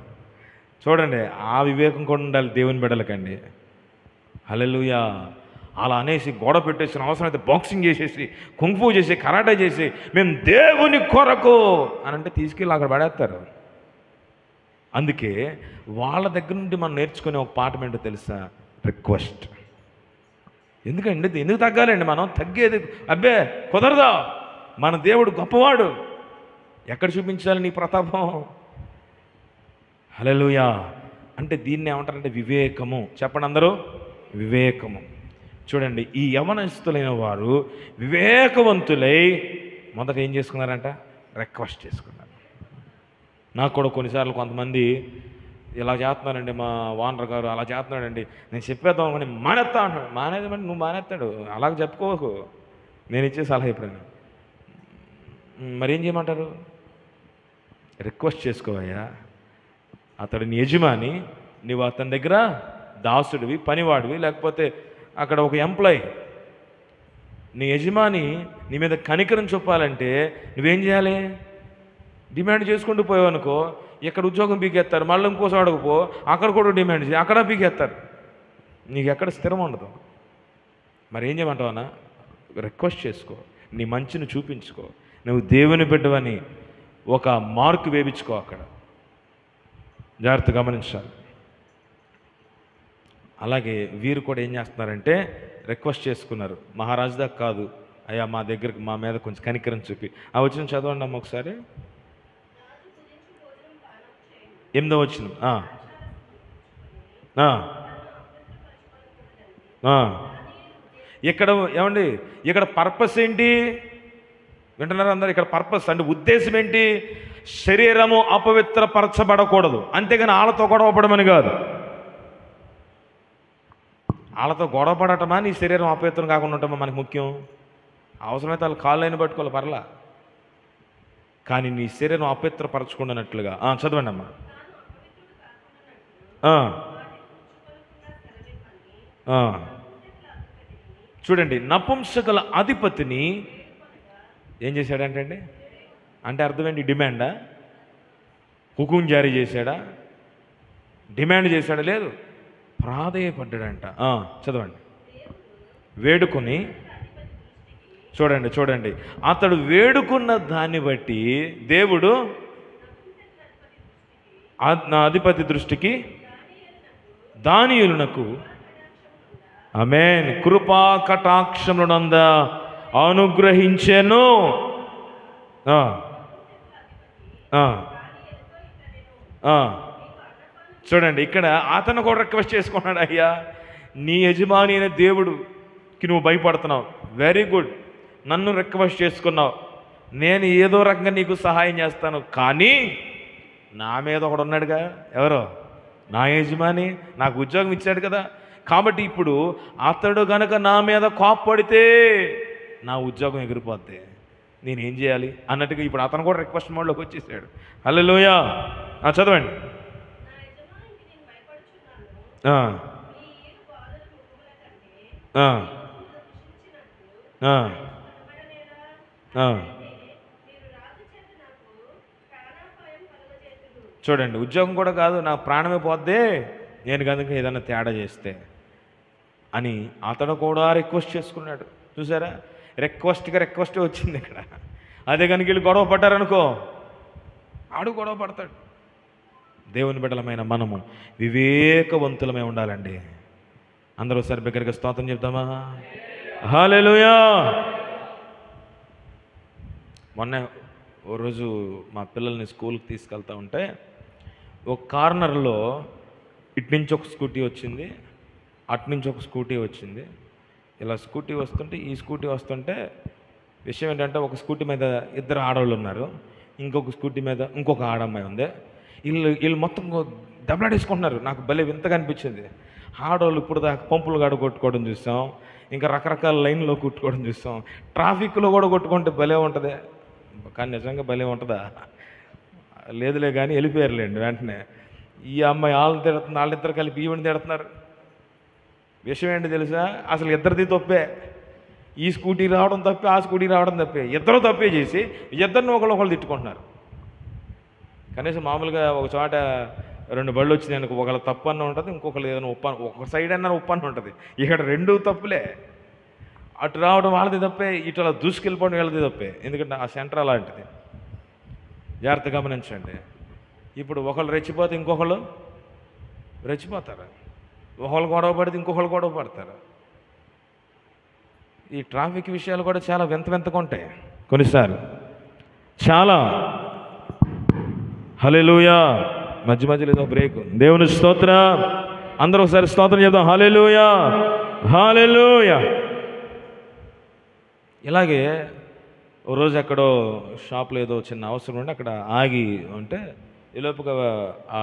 చూడండి, ఆ వివేకం కూడా ఉండాలి దేవుని బిడ్డలకండి. హల్లెలూయా. అలా అనేసి గోడ పెట్టేసిన అవసరం అయితే బాక్సింగ్ చేసేసి, కుంఫు చేసి, కరాటే చేసి మేము దేవుని కొరకు అని అంటే తీసుకెళ్ళి అక్కడ పడేస్తారు. అందుకే వాళ్ళ దగ్గర నుండి మనం నేర్చుకునే ఒక పాఠం ఏంటో తెలుసా? రిక్వెస్ట్. ఎందుకు తగ్గాలండి మనం? తగ్గేది అబ్బే కుదరదా, మన దేవుడు గొప్పవాడు, ఎక్కడ చూపించాలి నీ ప్రతాపం? హల్లెలూయా. అంటే దీన్ని ఏమంటారంటే వివేకము. చెప్పండి అందరూ, వివేకము. చూడండి, ఈ యవనస్తులైన వారు వివేకవంతులై మొదట ఏం చేసుకున్నారంట? రిక్వెస్ట్ చేసుకున్నారు. నాకు కూడా కొన్నిసార్లు కొంతమంది ఇలా చేస్తున్నారండి, మా ఓనర్ గారు అలా చేస్తున్నాడండి, నేను చెప్పేద్దాం అనుకుని మానేస్తా అంటాడు. మానేదమంటే నువ్వు మానేస్తాడు, అలాగ చెప్పుకోకు, నేను ఇచ్చే సలహా ఎప్పుడైనా. మరేం చేయమంటారు? రిక్వెస్ట్ చేసుకోవయ్యా, అతడు నీ యజమాని, నువ్వు అతని దగ్గర దాసుడివి, పనివాడివి, లేకపోతే అక్కడ ఒక ఎంప్లాయీ. నీ యజమాని నీ మీద కనికరం చూపాలంటే నువ్వేం చేయాలి? డిమాండ్ చేసుకుంటూ పోయావనుకో, ఇక్కడ ఉద్యోగం పీకేస్తారు, మళ్ళీ ఇంకోసం అడగపో, అక్కడ కూడా డిమాండ్ చేసి అక్కడ పీకేస్తారు, నీకు ఎక్కడ స్థిరం ఉండదు. మరి ఏం చేయమంటావన్నా? రిక్వెస్ట్ చేసుకో, నీ మంచిని చూపించుకో, నువ్వు దేవుని బిడ్డవని ఒక మార్కు వేయించుకో. అక్కడ జాగ్రత్త గమనించాలి. అలాగే వీరు కూడా ఏం చేస్తున్నారంటే రిక్వెస్ట్ చేసుకున్నారు. మహారాజు దాకా కాదు, అయ్యా మా దగ్గరకు మా మీద కొంచెం కనికరం చూపి. ఆ వచ్చిన చదవండి అమ్మ ఒకసారి. 8వ వచనం. ఇక్కడ ఏమండి, ఇక్కడ పర్పస్ ఏంటి వింటున్నారు అందరు? ఇక్కడ పర్పస్ అంటే ఉద్దేశం ఏంటి? శరీరము అపవిత్రపరచబడకూడదు, అంతేగాని వాళ్ళతో గొడవపడమని కాదు. వాళ్ళతో గొడవపడటమా నీ శరీరం అపవిత్రం కాకుండా ఉండటమా మనకు ముఖ్యం? అవసరమైతే వాళ్ళు కాళ్ళైన పట్టుకోవాలి పర్లా, కానీ నీ శరీరం అపవిత్రపరచకుండానట్లుగా. చదవండి అమ్మా. చూడండి, నపుంసకుల అధిపతిని ఏం చేశాడంటే అండి, అంటే అర్థమేంటి? డిమాండా? హుకుం జారీ చేశాడా? డిమాండ్ చేశాడా? లేదు, ప్రాధేయపడ్డాడంట. చదవండి. వేడుకొని, చూడండి, అతడు వేడుకున్న దాన్ని బట్టి దేవుడు నా అధిపతి దృష్టికి దానియేలునకు ఆమేన్ కృపా కటాక్షమునంద అనుగ్రహించెను. చూడండి, ఇక్కడ అతను కూడా రిక్వెస్ట్ చేసుకున్నాడు, అయ్యా నీ యజమాని అయిన దేవుడుకి నువ్వు భయపడుతున్నావు, వెరీ గుడ్, నన్ను రిక్వెస్ట్ చేసుకున్నావు, నేను ఏదో రకంగా నీకు సహాయం చేస్తాను, కానీ నా మీద ఒకడు ఉన్నాడుగా, ఎవరో నా యజమాని, నాకు ఉద్యోగం ఇచ్చాడు కదా, కాబట్టి ఇప్పుడు అతడు గనక నా మీద కోప్పడితే నా ఉద్యోగం ఎగిరిపోద్ది, నేనేం చేయాలి అన్నట్టుగా ఇప్పుడు అతను కూడా రిక్వెస్ట్ మోడ్లోకి వచ్చేసాడు. హల్లెలూయా. చదవండి. ఆ, ఆ, ఆ, ఆ. చూడండి, ఉద్యోగం కూడా కాదు, నా ప్రాణమే పోద్దే నేను కనుక ఏదైనా తేడా చేస్తే అని అతడు కూడా రిక్వెస్ట్ చేసుకున్నాడు. చూసారా, రిక్వెస్ట్ వచ్చింది ఇక్కడ. అదే కనుక వీళ్ళు గొడవ పడ్డారనుకో, ఆడు గొడవ పడతాడు. దేవుని బిడ్డలమైన మనము వివేకవంతులమై ఉండాలండి. అందరూ ఒకసారి బిగ్గరగా స్తోత్రం చెప్తామా? హల్లెలూయా. మొన్న ఓ రోజు మా పిల్లల్ని స్కూల్కి తీసుకెళ్తా ఉంటే ఒక కార్నర్లో ఇటు నుంచి ఒక స్కూటీ వచ్చింది, అటు నుంచి ఒక స్కూటీ వచ్చింది. ఇలా స్కూటీ వస్తుంటే, ఈ స్కూటీ వస్తుంటే విషయం ఏంటంటే, ఒక స్కూటీ మీద ఇద్దరు ఆడవాళ్ళు ఉన్నారు, ఇంకొక స్కూటీ మీద ఇంకొక ఆడమ్మాయి ఉంది. వీళ్ళు మొత్తం దెబ్బలాడేసుకుంటున్నారు. నాకు భలే వింతగా అనిపించింది. ఆడవాళ్ళు ఇప్పుడు దాకా పంపులు కాడ కొట్టుకోవడం చూసాం, ఇంకా రకరకాల లైన్లో కొట్టుకోవడం చూసాం, ట్రాఫిక్లో కూడా కొట్టుకుంటే భలే ఉంటుంది. కానీ నిజంగా భలే ఉంటుందా? లేదులే కానీ వెళ్ళిపోయారులేండి వెంటనే. ఈ అమ్మాయి వాళ్ళని తిడుతుంది, వాళ్ళిద్దరు కలిపి ఈవిని తిడుతున్నారు. విషయం ఏంటి తెలుసా? అసలు ఇద్దరిది తప్పే. ఈ స్కూటీ రావడం తప్పే, ఆ స్కూటీ రావడం తప్పే. ఇద్దరు తప్పే చేసి ఇద్దరిని ఒకళ్ళు తిట్టుకుంటున్నారు. కనీసం మామూలుగా ఒక చోట 2 బళ్ళు వచ్చినాయి అనుకో, ఒకళ్ళ తప్పు అన్న ఉంటుంది, ఇంకొకళ్ళు ఏదైనా ఒక సైడ్ అన్న ఉప్పు అన్న ఉంటుంది. ఇక్కడ 2 తప్పులే. అటు రావడం వాళ్ళది తప్పే, ఇటు అలా దూసుకెళ్ళిపోవడం వీళ్ళది తప్పే. ఎందుకంటే ఆ సెంటర్ అలాంటిది. జాగ్రత్త గమనించండి. ఇప్పుడు ఒకళ్ళు రెచ్చిపోతే ఇంకొకళ్ళు రెచ్చిపోతారు, ఒకళ్ళు గొడవ పడితే ఇంకొకళ్ళు గొడవ పడతారు. ఈ ట్రాఫిక్ విషయాలు కూడా చాలా వింతగా ఉంటాయి కొన్నిసార్లు, చాలా. హల్లెలూయా. మధ్యలో ఏదో బ్రేక్. దేవుని స్తోత్ర. అందరూ ఒకసారి స్తోత్రం చెప్దాం. హల్లెలూయా, హల్లెలూయా. ఇలాగే ఓ రోజు ఎక్కడో షాప్లో ఏదో చిన్న అవసరం ఉంటే అక్కడ ఆగి ఉంటే ఈలోపుగా ఆ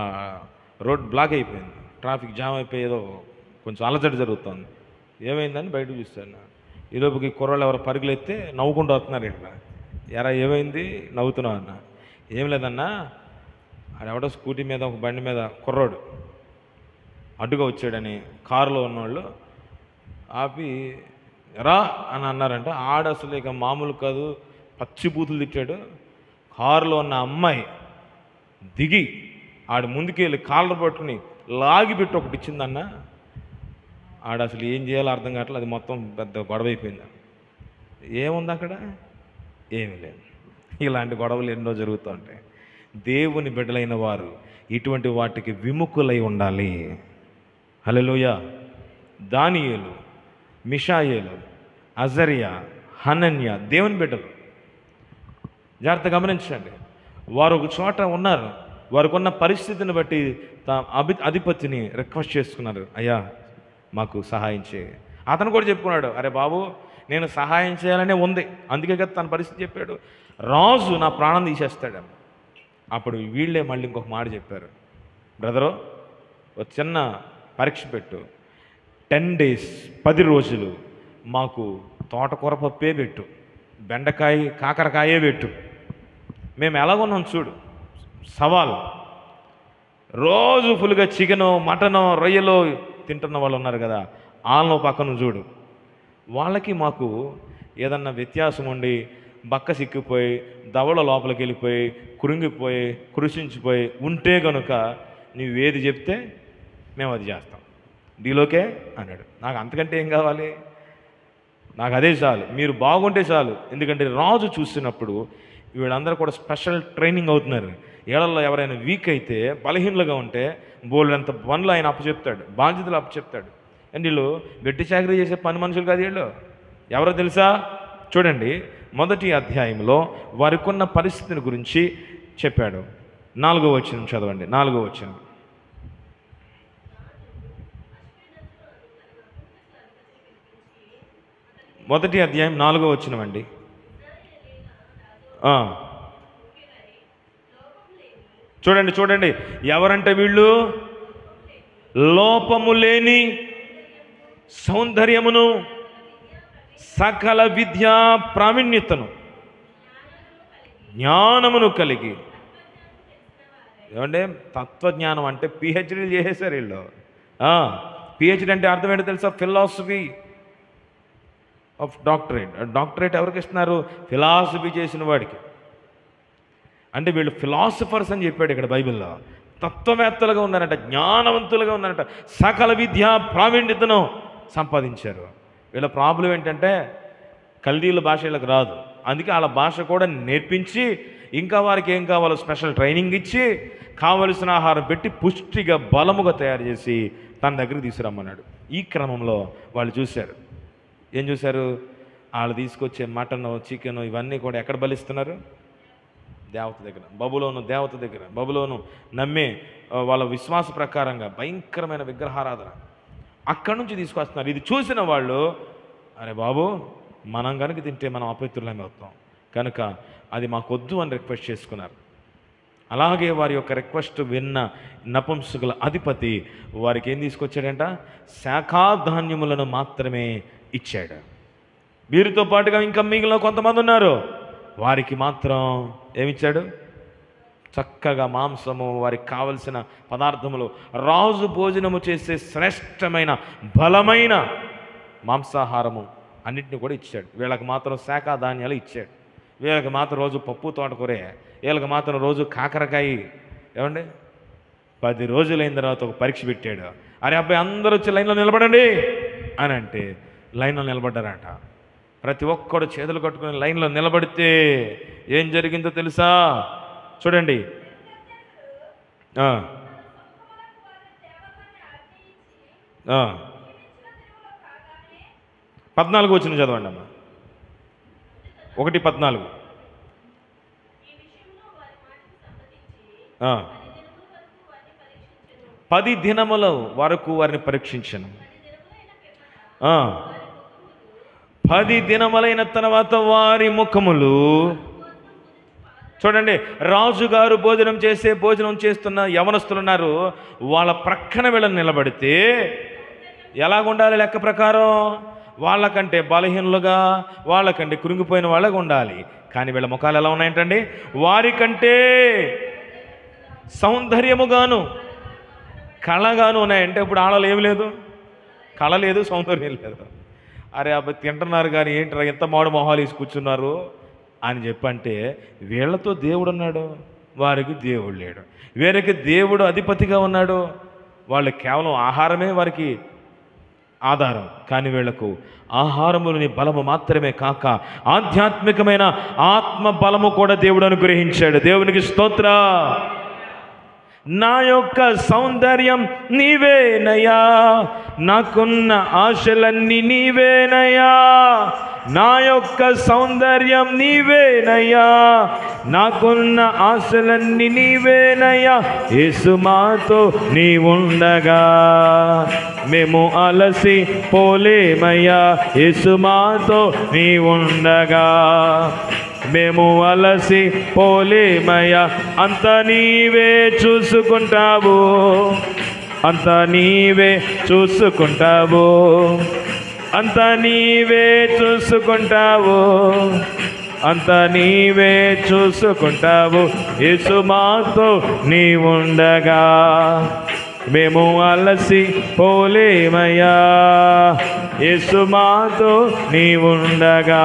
రోడ్ బ్లాక్ అయిపోయింది, ట్రాఫిక్ జామ్ అయిపోయి ఏదో కొంచెం అలజడి జరుగుతుంది. ఏమైందని బయటకు చూస్తాను. ఈలోపుకి కుర్రాళ్ళు ఎవరు పరుగులెత్తే నవ్వుకుంటూ వస్తున్నారు. ఇక్కడ ఎరా ఏమైంది నవ్వుతున్నావు అన్న. ఏం లేదన్నా, ఆడెవడో స్కూటీ మీద ఒక బండి మీద కుర్రాడు అడ్డుగా వచ్చాడని కారులో ఉన్నవాళ్ళు ఆపి రా అని అన్నారంట. ఆడ అసలు ఇక మామూలు కాదు, పచ్చి బూతులు తిట్టాడు. కారులో ఉన్న అమ్మాయి దిగి ఆడు ముందుకెళ్ళి కాలర్ పట్టుకుని లాగిపెట్టి ఒకటి ఇచ్చిందన్న. ఆడ అసలు ఏం చేయాలో అర్థం కావట్లేదు. అది మొత్తం పెద్ద గొడవ అయిపోయింది. ఏముంది అక్కడ? ఏమీ లేదు. ఇలాంటి గొడవలు ఎన్నో జరుగుతూ ఉంటాయి. దేవుని బిడ్డలైన వారు ఇటువంటి వాటికి విముఖులై ఉండాలి. హల్లెలూయా. దానియేలు, మిషాయేలు, అజరియా, హనన్య దేవుని బిడ్డలు. జాగ్రత్త గమనించండి. వారు ఒక చోట ఉన్నారు, వారికి ఉన్న పరిస్థితిని బట్టి అధిపతిని రిక్వెస్ట్ చేసుకున్నారు, అయ్యా మాకు సహాయం చేయి. అతను కూడా చెప్పుకున్నాడు, అరే బాబు నేను సహాయం చేయాలనే ఉంది, అందుకే కదా తన పరిస్థితి చెప్పాడు, రాజు నా ప్రాణం తీసేస్తాడు. అప్పుడు వీళ్ళే మళ్ళీ ఇంకొక మాట చెప్పారు, బ్రదరు ఒక చిన్న పరీక్ష పెట్టు, 10 days 10 రోజులు మాకు తోటకూర పప్పే పెట్టు, బెండకాయ కాకరకాయే పెట్టు, మేము ఎలాగున్నాం చూడు. సవాల్. రోజు ఫుల్గా చికెను మటను రొయ్యలు తింటున్న వాళ్ళు ఉన్నారు కదా, వాళ్ళను పక్కన చూడు. వాళ్ళకి మాకు ఏదన్నా వ్యత్యాసం ఉండి బక్క సిక్కిపోయి దవడ లోపలికి వెళ్ళిపోయి కురింగిపోయి కృషించిపోయి ఉంటే కనుక నువ్వేది చెప్తే మేము అది చేస్తాం, డీలోకే అన్నాడు. నాకు అంతకంటే ఏం కావాలి, నాకు అదే చాలు, మీరు బాగుంటే చాలు. ఎందుకంటే రాజు చూసినప్పుడు వీళ్ళందరూ కూడా స్పెషల్ ట్రైనింగ్ అవుతున్నారు. ఏళ్ళల్లో ఎవరైనా వీక్ అయితే బలహీనలుగా ఉంటే బోల్డంత పనులు ఆయన అప్పచెప్తాడు, బాధ్యతలు అప్పచెప్తాడు. అండ్ వీళ్ళు వెట్టి చాకరీ చేసే పని మనుషులు కాదు వీళ్ళు. ఎవరో తెలుసా? చూడండి, 1వ అధ్యాయంలో వారికి ఉన్న పరిస్థితిని గురించి చెప్పాడు. 4వ వచనం చదవండి. 4వ వచనం. మొదటి అధ్యాయం 4వ వచనం అండి. చూడండి చూడండి, ఎవరంటే వీళ్ళు లోపము లేని సౌందర్యమును సకల విద్యా ప్రావీణ్యతను, జ్ఞానమును కలిగి. ఏమంటే తత్వజ్ఞానం అంటే పిహెచ్డీలు చేసేసారు వీళ్ళు. పిహెచ్డీ అంటే అర్థం ఏంటో తెలుసా? Philosophy of doctorate. డాక్టరేట్ ఎవరికి ఇస్తున్నారు? ఫిలాసఫీ చేసిన వాడికి. అంటే వీళ్ళు ఫిలాసఫర్స్ అని చెప్పాడు ఇక్కడ బైబిల్లో. తత్వవేత్తలుగా ఉన్నారంట, జ్ఞానవంతులుగా ఉన్నారంట, సకల విద్యా ప్రావీణ్యతను సంపాదించారు. వీళ్ళ ప్రాబ్లం ఏంటంటే కల్దీల భాష వీళ్ళకి రాదు. అందుకే వాళ్ళ భాష కూడా నేర్పించి, ఇంకా వారికి ఏం కావాలో స్పెషల్ ట్రైనింగ్ ఇచ్చి, కావలసిన ఆహారం పెట్టి పుష్టిగా బలముగా తయారు చేసి తన దగ్గరికి తీసుకురమ్మన్నాడు. ఈ క్రమంలో వాళ్ళు చూశారు. ఏం చూశారు? వాళ్ళు తీసుకొచ్చే మటను, చికెను ఇవన్నీ కూడా ఎక్కడ బలిస్తున్నారు? దేవత దగ్గర, బబులోను దేవత దగ్గర. బబులోను నమ్మే వాళ్ళ విశ్వాస ప్రకారంగా భయంకరమైన విగ్రహారాధన అక్కడి నుంచి తీసుకొస్తున్నారు. ఇది చూసిన వాళ్ళు, అరే బాబు, మనం కనుక తింటే మనం అపవిత్రులమే అవుతాం కనుక అది మాకొద్దు అని రిక్వెస్ట్ చేసుకున్నారు. అలాగే వారి యొక్క రిక్వెస్ట్ విన్న నపుంసకుల అధిపతి వారికి ఏం తీసుకొచ్చాడంట? శాఖాధాన్యములను మాత్రమే ఇచ్చాడు. వీరితో పాటుగా ఇంకా మిగిలిన కొంతమంది ఉన్నారు, వారికి మాత్రం ఏమిచ్చాడు? చక్కగా మాంసము, వారికి కావలసిన పదార్థములు, రాజు భోజనము చేసే శ్రేష్టమైన బలమైన మాంసాహారము అన్నింటినీ కూడా ఇచ్చాడు. వీళ్ళకి మాత్రం శాఖాధాన్యాలు ఇచ్చాడు. వీళ్ళకి మాత్రం రోజు పప్పు తోటకూరే, వీళ్ళకి మాత్రం రోజు కాకరకాయ. ఏమండి 10 రోజులైన తర్వాత ఒక పరీక్ష పెట్టాడు. అరే అబ్బాయి అందరూ వచ్చి లైన్లో నిలబడండి అని అంటే లైన్లో నిలబడ్డారట. ప్రతి ఒక్కడు చేతులు కట్టుకుని లైన్లో నిలబడితే ఏం జరిగిందో తెలుసా? చూడండి. 14 వచ్చిన చదవండి అమ్మా. 1:14. 10 దినముల వరకు వారిని పరీక్షించను. 10 దినములైన తర్వాత వారి ముఖములు, చూడండి, రాజుగారు భోజనం చేస్తున్న యవనస్తులు ఉన్నారు, వాళ్ళ ప్రక్కన వీళ్ళని నిలబడితే ఎలాగుండాలి? లెక్క ప్రకారం వాళ్ళకంటే బలహీనులుగా, వాళ్ళకంటే కృంగిపోయిన వాళ్ళగా ఉండాలి. కానీ వీళ్ళ ముఖాలు ఎలా ఉన్నాయంటండి? వారికంటే సౌందర్యముగాను కళగాను ఉన్నాయంటే. ఇప్పుడు ఆడలు ఏమి లేదు, కళ లేదు, సౌందర్యం లేదు. అరే అబ్బాయి తింటున్నారు కానీ ఏంటరా ఎంత మాడు మొహాలు వేసి కూర్చున్నారు అని చెప్పంటే, వీళ్ళతో దేవుడు ఉన్నాడు, వారికి దేవుడు లేడు. వీరికి దేవుడు అధిపతిగా ఉన్నాడు, వాళ్ళు కేవలం ఆహారమే వారికి ఆధారం. కానీ వీళ్లకు ఆహారములని బలము మాత్రమే కాక ఆధ్యాత్మికమైన ఆత్మ బలము కూడా దేవుడు అనుగ్రహించాడు. దేవునికి స్తోత్ర. నా యొక్క సౌందర్యం నీవేనయ్యా, నాకున్న ఆశలన్నీ నీవేనయ్యా. నా యొక్క సౌందర్యం నీవేనయ్యా, నాకున్న ఆశలన్నీ నీవేనయ్యా. యేసు మాతో నీవుండగా మేము అలసి పోలేమయ్యా. యేసు మాతో నీవుండగా మేము అలసి పోలేమయ్యా. అంత నీవే చూసుకుంటావు, అంత నీవే చూసుకుంటావు, అంత నీవే చూసుకుంటావు, అంత నీవే చూసుకుంటావు. యేసు మాతో నీవుండగా మేము అలసి పోలేమయ్యా. యేసు మాతో నీవుండగా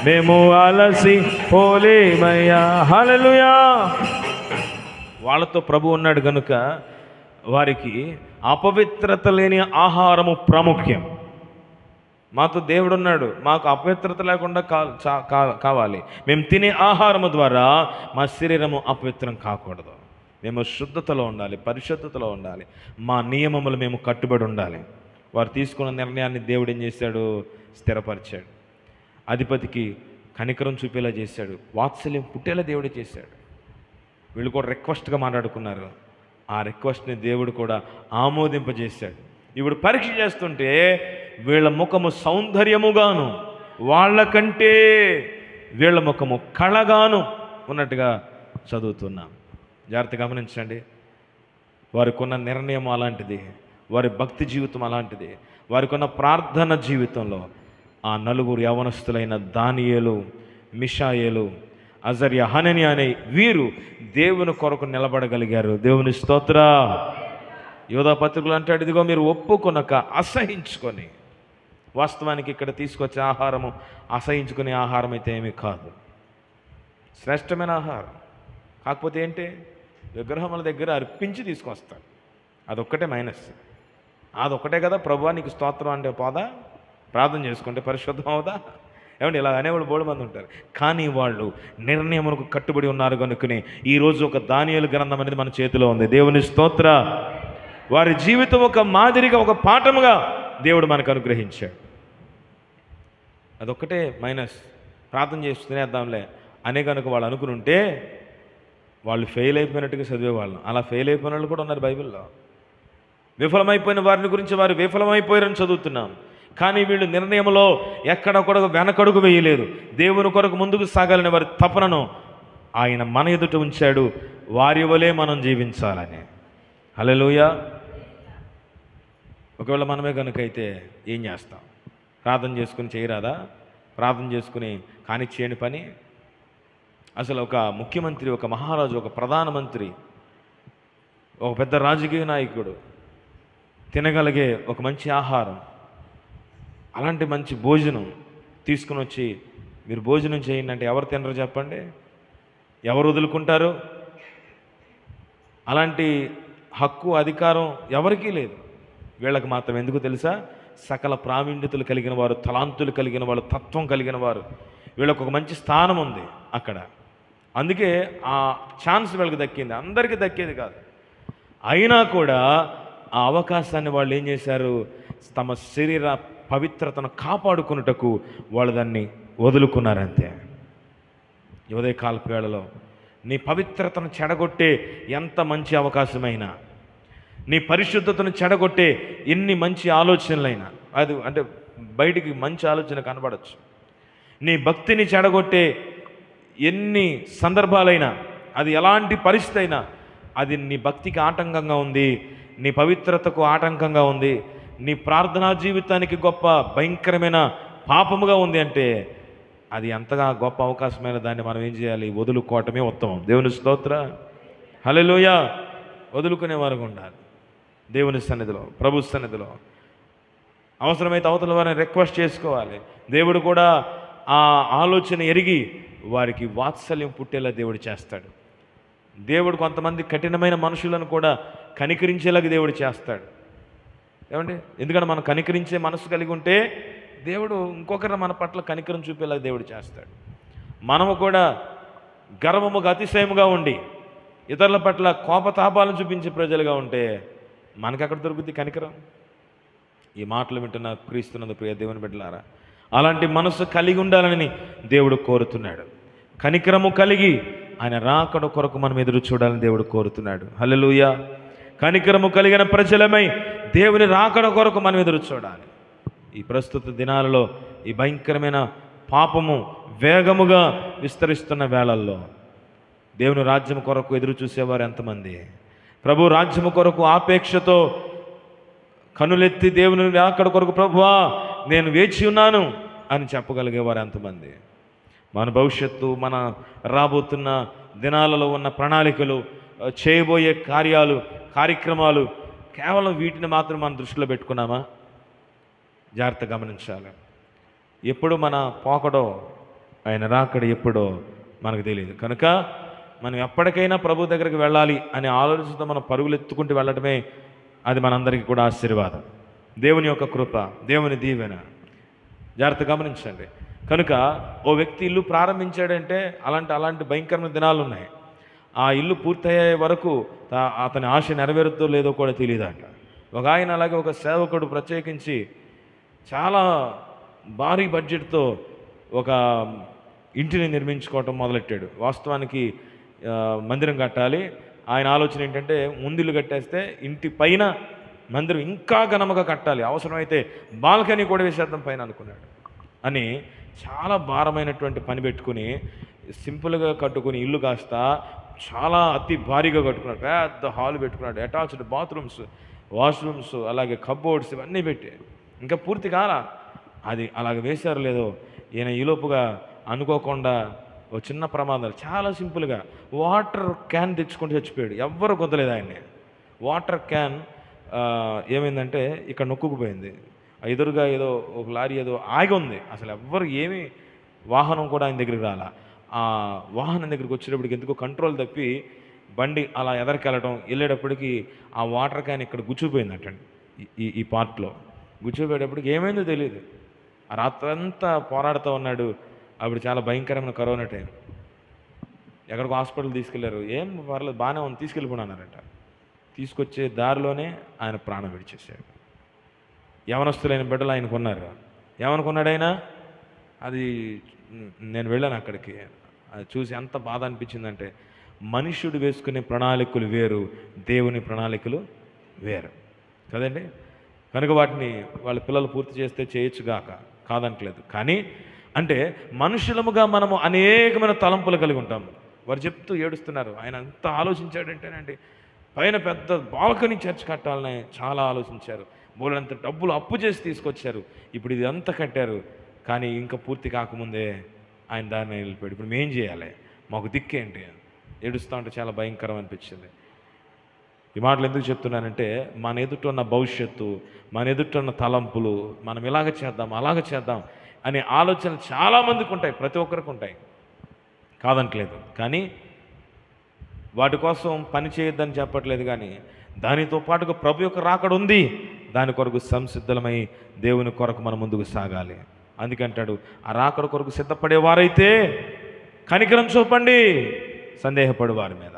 మేము అలసి పోలేమయ్యా. హల్లెలూయా. వాళ్ళతో ప్రభు ఉన్నాడు కనుక వారికి అపవిత్రత లేని ఆహారము ప్రాముఖ్యం. మాతో దేవుడు ఉన్నాడు, మాకు అపవిత్రత లేకుండా కావాలి. మేము తినే ఆహారము ద్వారా మా శరీరము అపవిత్రం కాకూడదు. మేము శుద్ధతలో ఉండాలి, పరిశుద్ధతలో ఉండాలి, మా నియమములు మేము కట్టుబడి ఉండాలి. వారు తీసుకున్న నిర్ణయాన్ని దేవుడు ఏం చేశాడు? స్థిరపరిచాడు. అధిపతికి కనికరం చూపేలా చేశాడు, వాత్సల్యం పుట్టేలా దేవుడే చేశాడు. వీళ్ళు కూడా రిక్వెస్ట్గా మాట్లాడుకున్నారు. ఆ రిక్వెస్ట్ని దేవుడు కూడా ఆమోదింపజేశాడు. ఇప్పుడు పరీక్ష చేస్తుంటే వీళ్ళ ముఖము సౌందర్యముగాను, వాళ్ళకంటే వీళ్ళ ముఖము కళగాను ఉన్నట్టుగా చదువుతున్నాం. జాగ్రత్త గమనించండి. వారికి ఉన్న నిర్ణయం అలాంటిది, వారి భక్తి జీవితం అలాంటిది, వారికి ఉన్న ప్రార్థన జీవితంలో ఆ నలుగురు యవనస్తులైన దానియేలు, మిషాయేలు, అజర్య, హనని అనే వీరు దేవుని కొరకు నిలబడగలిగారు. దేవుని స్తోత్ర. యోధా పత్రికలు అంటాడు, ఇదిగో మీరు ఒప్పుకొనక అసహించుకొని. వాస్తవానికి ఇక్కడ తీసుకొచ్చే ఆహారము అసహించుకునే ఆహారం అయితే ఏమీ కాదు, శ్రేష్టమైన ఆహారం. కాకపోతే ఏంటి, విగ్రహముల దగ్గర అర్పించి తీసుకొస్తారు. అదొక్కటే మైనస్. అదొక్కటే కదా ప్రభువా నీకు స్తోత్రం అంటే పోదా, ప్రార్థన చేసుకుంటే పరిశుద్ధం అవుదా? ఏమంటే ఇలా అనేవాళ్ళు బోడు మంది ఉంటారు. కానీ వాళ్ళు నిర్ణయములకు కట్టుబడి ఉన్నారు కనుకనే ఈరోజు ఒక దానియేలు గ్రంథం అనేది మన చేతిలో ఉంది. దేవుని స్తోత్ర. వారి జీవితం ఒక మాదిరిగా, ఒక పాఠముగా దేవుడు మనకు అనుగ్రహించాడు. అదొక్కటే మైనస్. ప్రార్థన చేసి తినేద్దాంలే అనే కనుక వాళ్ళు అనుకుని ఉంటే వాళ్ళు ఫెయిల్ అయిపోయినట్టుగా చదివేవాళ్ళం. అలా ఫెయిల్ అయిపోయిన వాళ్ళు కూడా ఉన్నారు బైబిల్లో. విఫలమైపోయిన వారిని గురించి వారు విఫలమైపోయారని చదువుతున్నాం. కానీ వీళ్ళు నిర్ణయంలో ఎక్కడ కూడా వెనకడుగు వేయలేదు. దేవుని కొరకు ముందుకు సాగాలని వారి తపనను ఆయన మన ఎదుట ఉంచాడు. వారి వలె మనం జీవించాలని. హల్లెలూయా. ఒకవేళ మనమే కనుకైతే ఏం చేస్తాం? ప్రార్థన చేసుకుని చేయరాదా? ప్రార్థన చేసుకుని కానిచ్చేయని పని. అసలు ఒక ముఖ్యమంత్రి, ఒక మహారాజు, ఒక ప్రధానమంత్రి, ఒక పెద్ద రాజకీయ నాయకుడు తినగలిగే ఒక మంచి ఆహారం, అలాంటి మంచి భోజనం తీసుకుని వచ్చి మీరు భోజనం చేయండి అంటే ఎవరు తినరు చెప్పండి? ఎవరు వదులుకుంటారు? అలాంటి హక్కు, అధికారం ఎవరికీ లేదు. వీళ్ళకి మాత్రం. ఎందుకు తెలుసా? సకల ప్రావీణ్యతలు కలిగిన వారు, తలాంతులు కలిగిన వారు, తత్వం కలిగిన వారు. వీళ్ళకు ఒక మంచి స్థానం ఉంది అక్కడ. అందుకే ఆ ఛాన్స్ వీళ్ళకి దక్కింది, అందరికీ దక్కేది కాదు. అయినా కూడా ఆ అవకాశాన్ని వాళ్ళు ఏం చేశారు? తమ శరీర పవిత్రతను కాపాడుకున్నటకు వాళ్ళు దాన్ని వదులుకున్నారంతే. ఉదయకాల వేళలో నీ పవిత్రతను చెడగొట్టే ఎంత మంచి అవకాశమైనా, నీ పరిశుద్ధతను చెడగొట్టే ఎన్ని మంచి ఆలోచనలైనా, అది అంటే బయటికి మంచి ఆలోచన కనబడచ్చు, నీ భక్తిని చెడగొట్టే ఎన్ని సందర్భాలైనా, అది ఎలాంటి పరిస్థితి అయినా, అది నీ భక్తికి ఆటంకంగా ఉంది, నీ పవిత్రతకు ఆటంకంగా ఉంది, నీ ప్రార్థనా జీవితానికి గొప్ప భయంకరమైన పాపముగా ఉంది అంటే అది ఎంతగా గొప్ప అవకాశమైన దాన్ని మనం ఏం చేయాలి? వదులుకోవటమే ఉత్తమం. దేవుని స్తోత్ర. హల్లెలూయా. వదులుకునే వారుగా ఉండాలి దేవుని సన్నిధిలో, ప్రభు సన్నిధిలో. అవసరమైతే అవతల వారిని రిక్వెస్ట్ చేసుకోవాలి. దేవుడు కూడా ఆ ఆలోచన ఎరిగి వారికి వాత్సల్యం పుట్టేలా దేవుడు చేస్తాడు. దేవుడు కొంతమంది కఠినమైన మనుషులను కూడా కనికరించేలాగా దేవుడు చేస్తాడు. ఏమండి? ఎందుకంటే మనం కనికరించే మనసు కలిగి ఉంటే దేవుడు ఇంకొకరిని మన పట్ల కనికరం చూపేలాగా దేవుడు చేస్తాడు. మనము కూడా గర్వముగా, అతిశయముగా ఉండి ఇతరుల పట్ల కోపతాపాలను చూపించే ప్రజలుగా ఉంటే మనకెక్కడ దొరుకుతుంది కనికరం? ఈ మాటలు వింటున్న క్రీస్తునందు ప్రియ దేవుని బిడ్డలారా, అలాంటి మనసు కలిగి ఉండాలని దేవుడు కోరుతున్నాడు. కనికరము కలిగి ఆయన రాకడ కొరకు మనం ఎదురు చూడాలని దేవుడు కోరుతున్నాడు. హల్లెలూయా. కనికరము కలిగిన ప్రజలమై దేవుని రాకడ కొరకు మనం ఎదురు చూడాలి. ఈ ప్రస్తుత దినాలలో ఈ భయంకరమైన పాపము వేగముగా విస్తరిస్తున్న వేళల్లో దేవుని రాజ్యం కొరకు ఎదురు చూసేవారు ఎంతమంది? ప్రభు రాజ్యము కొరకు ఆపేక్షతో కనులెత్తి దేవుని రాకడ కొరకు ప్రభువా నేను వేచి ఉన్నాను అని చెప్పగలిగేవారు ఎంతమంది? మన భవిష్యత్తు, మన రాబోతున్న దినాలలో ఉన్న ప్రణాళికలు, చేయబోయే కార్యక్రమాలు కేవలం వీటిని మాత్రం మనం దృష్టిలో పెట్టుకున్నామా? జాగ్రత్త గమనించాలి. ఎప్పుడు మన పోకడో, ఆయన రాకడ ఎప్పుడో మనకు తెలియదు. కనుక మనం ఎప్పటికైనా ప్రభు దగ్గరికి వెళ్ళాలి అనే ఆలోచనతో మనం పరుగులు ఎత్తుకుంటూ వెళ్ళటమే అది మనందరికీ కూడా ఆశీర్వాదం. దేవుని యొక్క కృప, దేవుని దీవెన. జాగ్రత్త గమనించండి. కనుక ఓ వ్యక్తి ఇల్లు ప్రారంభించాడంటే అలాంటి భయంకరమైన దినాలు ఉన్నాయి. ఆ ఇల్లు పూర్తయ్యే వరకు అతని ఆశ నెరవేరుతో లేదో కూడా తెలియదంట. ఒక ఆయన అలాగే ఒక సేవకుడు ప్రత్యేకించి చాలా భారీ బడ్జెట్తో ఒక ఇంటిని నిర్మించుకోవటం మొదలెట్టాడు. వాస్తవానికి మందిరం కట్టాలి. ఆయన ఆలోచన ఏంటంటే ముందిల్లు కట్టేస్తే ఇంటి పైన మందిరం ఇంకా ఘనముగా కట్టాలి, అవసరమైతే బాల్కనీ కూడా వేసేద్దాం పైన అనుకున్నాడు. అని చాలా భారమైనటువంటి పని పెట్టుకుని సింపుల్గా కట్టుకుని ఇల్లు కాస్త చాలా అతి భారీగా కట్టుకున్నాడు. పెద్ద హాల్ పెట్టుకున్నాడు, అటాచ్డ్ బాత్రూమ్స్, వాష్రూమ్స్, అలాగే కబోర్డ్స్ ఇవన్నీ పెట్టి ఇంకా పూర్తి కాల అది అలాగ వేశారు లేదో, ఈయన ఈలోపుగా అనుకోకుండా ఓ చిన్న ప్రమాదాలు, చాలా సింపుల్గా వాటర్ క్యాన్ తెచ్చుకుంటూ చచ్చిపోయాడు. ఎవ్వరు కుదలేదు ఆయన్ని. వాటర్ క్యాన్ ఏమైందంటే ఇక్కడ నొక్కుకుపోయింది. ఎదురుగా ఏదో ఒక లారీ ఏదో ఆగి ఉంది. అసలు ఎవ్వరు ఏమీ, వాహనం కూడా ఆయన దగ్గరికి రాలా. ఆ వాహనం దగ్గరికి వచ్చేటప్పటికి ఎందుకో కంట్రోల్ తప్పి బండి అలా ఎదరికెళ్ళడం, వెళ్ళేటప్పటికి ఆ వాటర్ క్యాన్ ఇక్కడ గుచ్చిపోయిందటండి. ఈ పార్ట్లో గుచ్చిపోయేటప్పటికి ఏమైందో తెలియదు. ఆ రాత్రంతా పోరాడుతూ ఉన్నాడు. అప్పుడు చాలా భయంకరమైన కరోనా టైం. ఎక్కడికో హాస్పిటల్ తీసుకెళ్లారు. ఏం పర్లేదు, బాగానే ఉంది, తీసుకెళ్ళిపోయినారట. తీసుకొచ్చే దారిలోనే ఆయన ప్రాణం విడిచేశాడు. యవనస్తులైన బిడ్డలు ఆయనకు ఉన్నారు. ఏమనుకున్నాడు ఆయన? అది నేను వెళ్ళాను అక్కడికి, అది చూసి ఎంత బాధ అనిపించిందంటే, మనుష్యుడు వేసుకునే ప్రణాళికలు వేరు, దేవుని ప్రణాళికలు వేరు కదండి. కనుక వాటిని వాళ్ళ పిల్లలు పూర్తి చేస్తే చేయొచ్చుగాక, కాదనట్లేదు. కానీ అంటే మనుషులముగా మనము అనేకమైన తలంపులు కలిగి ఉంటాం. వారు చెప్తూ ఏడుస్తున్నారు, ఆయన అంత ఆలోచించాడంటేనండి, పైన పెద్ద బాల్కనీ చర్చ్ కట్టాలని చాలా ఆలోచించారు. బోలంత డబ్బులు అప్పు చేసి తీసుకొచ్చారు. ఇప్పుడు ఇది అంతా కట్టారు, కానీ ఇంకా పూర్తి కాకముందే ఆయన దారిని వెళ్ళిపోయాడు. ఇప్పుడు మేం చేయాలి, మాకు దిక్కేంటి? ఏడుస్తూ ఉంటే చాలా భయంకరం అనిపించింది. ఈ మాటలు ఎందుకు చెప్తున్నానంటే, మన ఎదుట ఉన్న భవిష్యత్తు, మన ఎదుట ఉన్న తలంపులు, మనం ఇలాగ చేద్దాం అలాగ చేద్దాం అనే ఆలోచనలు చాలామందికి ఉంటాయి, ప్రతి ఒక్కరికి ఉంటాయి, కాదంటలేదు. కానీ వాటి కోసం పని చేయొద్దని చెప్పట్లేదు. కానీ దానితో పాటుగా ప్రభు యొక్క రాకడ ఉంది, దాని కొరకు సంసిద్ధమై దేవుని కొరకు మనం ముందుకు సాగాలి. అందుకంటాడు, ఆ రాకడ కొరకు సిద్ధపడేవారైతే కనికరం చూపండి సందేహపడు వారి మీద.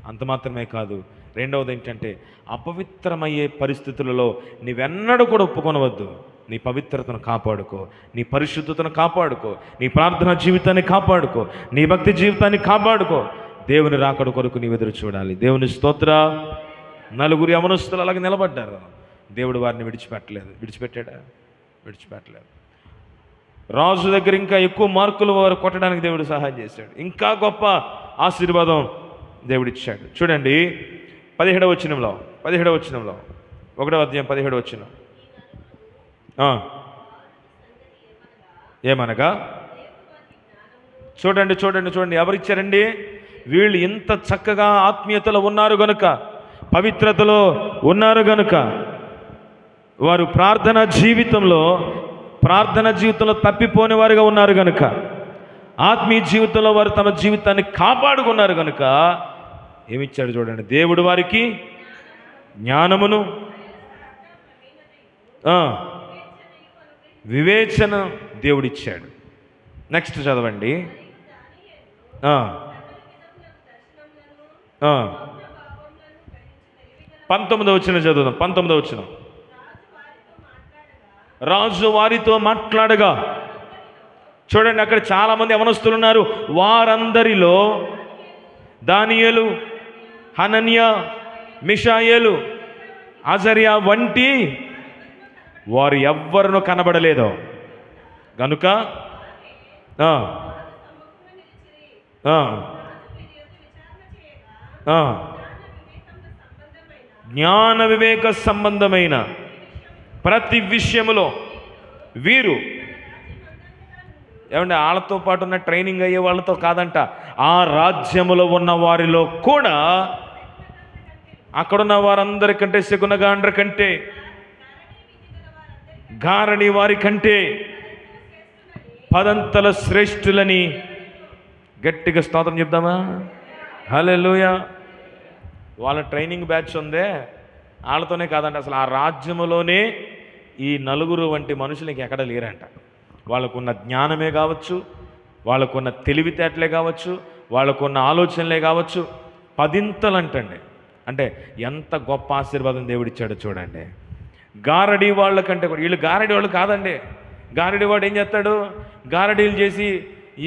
అంత మాత్రమే కాదు, రెండవది ఏంటంటే, అపవిత్రమయ్యే పరిస్థితులలో నీవెన్నడూ కూడా ఒప్పుకొనవద్దు. నీ పవిత్రతను కాపాడుకో, నీ పరిశుద్ధతను కాపాడుకో, నీ ప్రార్థనా జీవితాన్ని కాపాడుకో, నీ భక్తి జీవితాన్ని కాపాడుకో. దేవుని రాకడ కొరకు నీవు ఎదురు చూడాలి. దేవుని స్తోత్ర. నలుగురు యవనస్తులు అలాగే నిలబడ్డారు. దేవుడు వారిని విడిచిపెట్టాడా? విడిచిపెట్టలేదు. రాజు దగ్గర ఇంకా ఎక్కువ మార్కులు వారు కొట్టడానికి దేవుడు సహాయం చేశాడు. ఇంకా గొప్ప ఆశీర్వాదం దేవుడిచ్చాడు. చూడండి 17వ వచనంలో 1వ అధ్యాయం 17వ వచనం. ఏమనగా చూడండి ఎవరిచ్చారండి? వీళ్ళు ఇంత చక్కగా ఆత్మీయతలో ఉన్నారు గనుక, పవిత్రతలో ఉన్నారు గనుక, వారు ప్రార్థన జీవితంలో తప్పిపోని వారుగా ఉన్నారు గనుక, ఆత్మీయ జీవితంలో వారు తమ జీవితాన్ని కాపాడుకున్నారు గనుక ఏమిచ్చాడు చూడండి. దేవుడు వారికి జ్ఞానమును వివేచన దేవుడిచ్చాడు. నెక్స్ట్ చదవండి. 19వ వచనం చదువుదాం. 19వ వచనం. రాజు వారితో మాట్లాడగా, చూడండి అక్కడ చాలామంది యవనస్తులు ఉన్నారు. వారందరిలో దానియేలు, హనన్యా, మిషాయేలు, అజర్యా వంటి వారు ఎవ్వరును కనబడలేదు గనుక జ్ఞాన వివేక సంబంధమైన ప్రతి విషయములో వీరు, ఏమంటే వాళ్ళతో పాటు ఉన్న ట్రైనింగ్ అయ్యే వాళ్ళతో కాదంట, ఆ రాజ్యములో ఉన్న వారిలో కూడా, అక్కడున్న వారందరికంటే, శకునగాండ్ర కంటే, గారడి వారి కంటే 10 శ్రేష్ఠులని గట్టిగా స్తోత్రం చెప్దామా? హల్లెలూయా. వాళ్ళ ట్రైనింగ్ బ్యాచ్ ఉందే, వాళ్ళతోనే కాదంట, అసలు ఆ రాజ్యములోనే ఈ నలుగురు వంటి మనుషులకి ఎక్కడ లేరంట. వాళ్ళకున్న జ్ఞానమే కావచ్చు, వాళ్ళకున్న తెలివితేటలే కావచ్చు, వాళ్ళకున్న ఆలోచనలే కావచ్చు, 10 అంటండి. అంటే ఎంత గొప్ప ఆశీర్వాదం దేవుడిచ్చాడో చూడండి. గారడీ వాళ్ళకంటే కూడా, వీళ్ళు గారడీ వాళ్ళు కాదండి. గారడీ వాడు ఏం చేస్తాడు? గారడీలు చేసి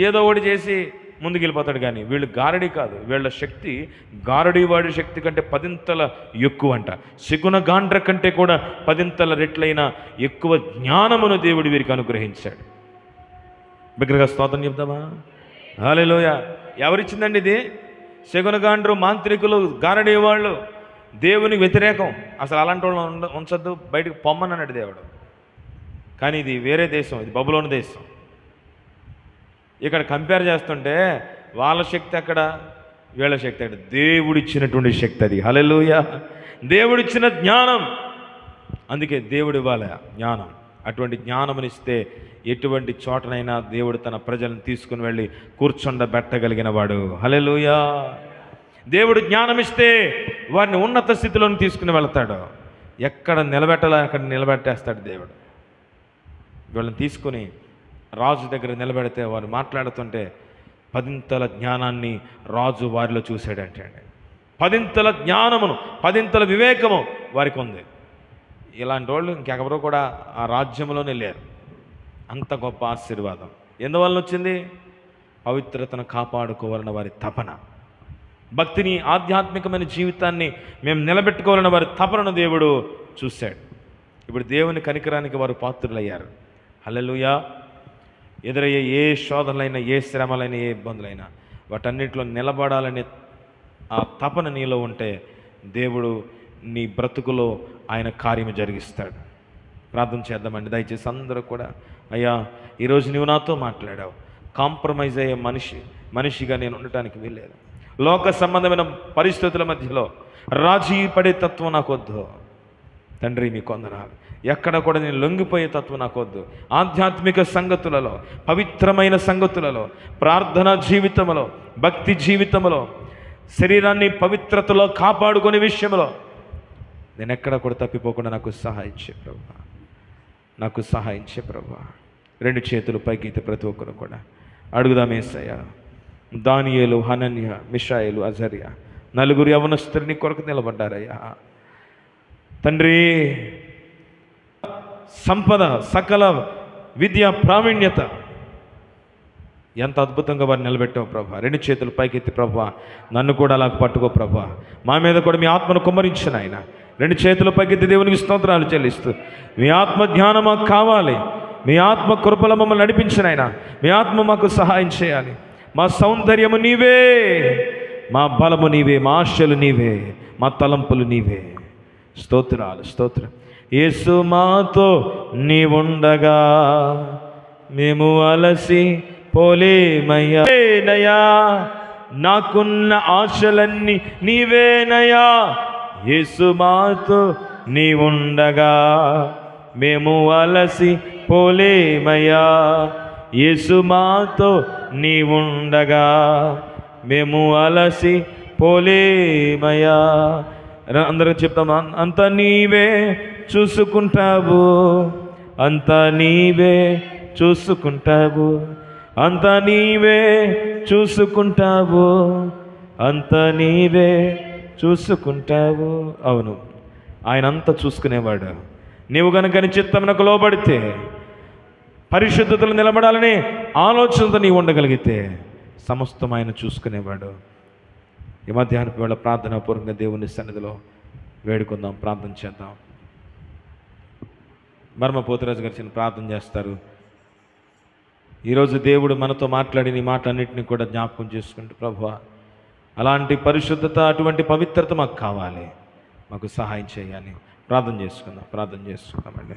ఏదో ఒకటి చేసి ముందుకు వెళ్ళిపోతాడు. కానీ వీళ్ళు గారడీ కాదు. వీళ్ళ శక్తి గారడీ వాడి శక్తి కంటే 10 ఎక్కువ అంట. శకునగాండ్ర కంటే కూడా 10 రెట్లైన ఎక్కువ జ్ఞానమును దేవుడు వీరికి అనుగ్రహించాడు. బిగ్గరగా స్తోత్రం చెప్తామా? హల్లెలూయా. ఎవరిచ్చిందండి ఇది? శకునగాండ్రు, మాంత్రికులు, గారడీ వాళ్ళు, దేవునికి వ్యతిరేకం. అసలు అలాంటి వాళ్ళు ఉంచొద్దు, బయటకు పొమ్మని అన్నాడు దేవుడు. కానీ ఇది వేరే దేశం, ఇది బబులోను దేశం. ఇక్కడ కంపేర్ చేస్తుంటే వాళ్ళ శక్తి ఎక్కడ, వీళ్ళ శక్తి ఎక్కడ? దేవుడిచ్చినటువంటి శక్తి అది. హల్లెలూయా! దేవుడిచ్చిన జ్ఞానం. అందుకే దేవుడు ఇవ్వాలి జ్ఞానం. అటువంటి జ్ఞానమునిస్తే ఎటువంటి చోటనైనా దేవుడు తన ప్రజలను తీసుకుని వెళ్ళి కూర్చొండబెట్టగలిగిన వాడు. హల్లెలూయా! దేవుడు జ్ఞానం ఇస్తే వారిని ఉన్నత స్థితిలోకి తీసుకుని వెళ్తాడు. ఎక్కడ నిలబెట్టాలో అక్కడ నిలబెట్టేస్తాడు దేవుడు. వీళ్ళని తీసుకుని రాజు దగ్గర నిలబెడితే వారు మాట్లాడుతుంటే 10 జ్ఞానాన్ని రాజు వారిలో చూశాడంటే అండి. 10 జ్ఞానమును, 10 వివేకము వారికి ఉంది. ఇలాంటి వాళ్ళు ఇంకెవరూ కూడా ఆ రాజ్యంలోనే లేరు. అంత గొప్ప ఆశీర్వాదం ఎందువల్ల వచ్చింది? పవిత్రతను కాపాడుకోవాలన్న వారి తపన, భక్తిని, ఆధ్యాత్మికమైన జీవితాన్ని మేము నిలబెట్టుకోవాలన్న వారి తపనను దేవుడు చూశాడు. ఇప్పుడు దేవుని కనికరానికి వారు పాత్రులయ్యారు. హల్లెలూయా! ఎదురయ్యే ఏ శోధనలైనా, ఏ శ్రమలైనా, ఏ ఇబ్బందులైనా వాటన్నిటిలో నిలబడాలనే ఆ తపన నీలో ఉంటే దేవుడు నీ బ్రతుకులో ఆయన కార్యము జరిగిస్తాడు. ప్రార్థన చేద్దామండి. దయచేసి అందరూ కూడా, అయ్యా ఈరోజు నువ్వు నాతో మాట్లాడావు. కాంప్రమైజ్ అయ్యే మనిషిగా నేను ఉండటానికి వీల్లేదు. లోక సంబంధమైన పరిస్థితుల మధ్యలో రాజీ పడే తత్వం నాకు వద్దు తండ్రి. మీ కొందనాలు. ఎక్కడ కూడా నేను లొంగిపోయే తత్వం నాకు వద్దు. ఆధ్యాత్మిక సంగతులలో, పవిత్రమైన సంగతులలో, ప్రార్థనా జీవితంలో, భక్తి జీవితంలో, శరీరాన్ని పవిత్రతలో కాపాడుకునే విషయంలో నేను ఎక్కడ కూడా తప్పిపోకుండా నాకు సహాయం చే ప్రభువా. నాకు సహాయం చే ప్రభువా. 2 చేతులు పైకి ప్రతి ఒక్కరు కూడా అడుగుదాం. యేసయ్యా, దానియేలు, హనన్య, మిషాయేలు, అజర్యా 4 యవనస్తులు నీ కొరకు నిలబడ్డారయ్యా తండ్రి. సంపద, సకల విద్య, ప్రావీణ్యత ఎంత అద్భుతంగా వారిని నిలబెట్టావు ప్రభా. 2 చేతులు పైకెత్తి ప్రభా, నన్ను కూడా అలా పట్టుకో ప్రభా. మా మీద కూడా మీ ఆత్మను కుమ్మరించిన ఆయన. 2 చేతుల పైకెత్తి దేవునికి స్తోత్రాలు చెల్లిస్తూ, మీ ఆత్మ జ్ఞానం మాకు కావాలి. మీ ఆత్మ కృపల మమ్మల్ని నడిపించిన ఆయన. మీ ఆత్మ మాకు సహాయం చేయాలి. మా సౌందర్యము నీవే, మా బలము నీవే, మా ఆశలు నీవే, మా తలంపులు నీవే. స్తోత్రాలు, స్తోత్రం. యేసు మాతో నీవుండగా మేము అలసి పోలేమయ్యా. నాకున్న ఆశలన్నీ నీవేనయ్యా. యేసు మాతో నీవుండగా మేము అలసి పోలేమయ్యా. యేసు మాతో నీవుండగా మేము అలసి పోలేమయ్యా. అందరూ చెప్తాం. అంత నీవే చూసుకుంటావు, అంత నీవే చూసుకుంటావు, అంత నీవే చూసుకుంటావు, అంత నీవే చూసుకుంటావు. అవును, ఆయన అంతా చూసుకునేవాడు. నీవు కనుక నీ చిత్తమునకు లోబడితే, పరిశుద్ధతలు నిలబడాలని ఆలోచనతో నీవు ఉండగలిగితే సమస్తం ఆయన చూసుకునేవాడు. ఈ మధ్యాహ్నం వేళ ప్రార్థనాపూర్వకంగా దేవుని సన్నిధిలో వేడుకుందాం, ప్రార్థన చేద్దాం. మర్మ పోతురాజు గారు ప్రార్థన చేస్తారు. ఈరోజు దేవుడు మనతో మాట్లాడిన ఈ మాట అన్నింటినీ కూడా జ్ఞాపకం చేసుకుంటూ, ప్రభువా అలాంటి పరిశుద్ధత, అటువంటి పవిత్రత మాకు కావాలి, మాకు సహాయం చేయాలి. ప్రార్థన చేసుకుందామండి.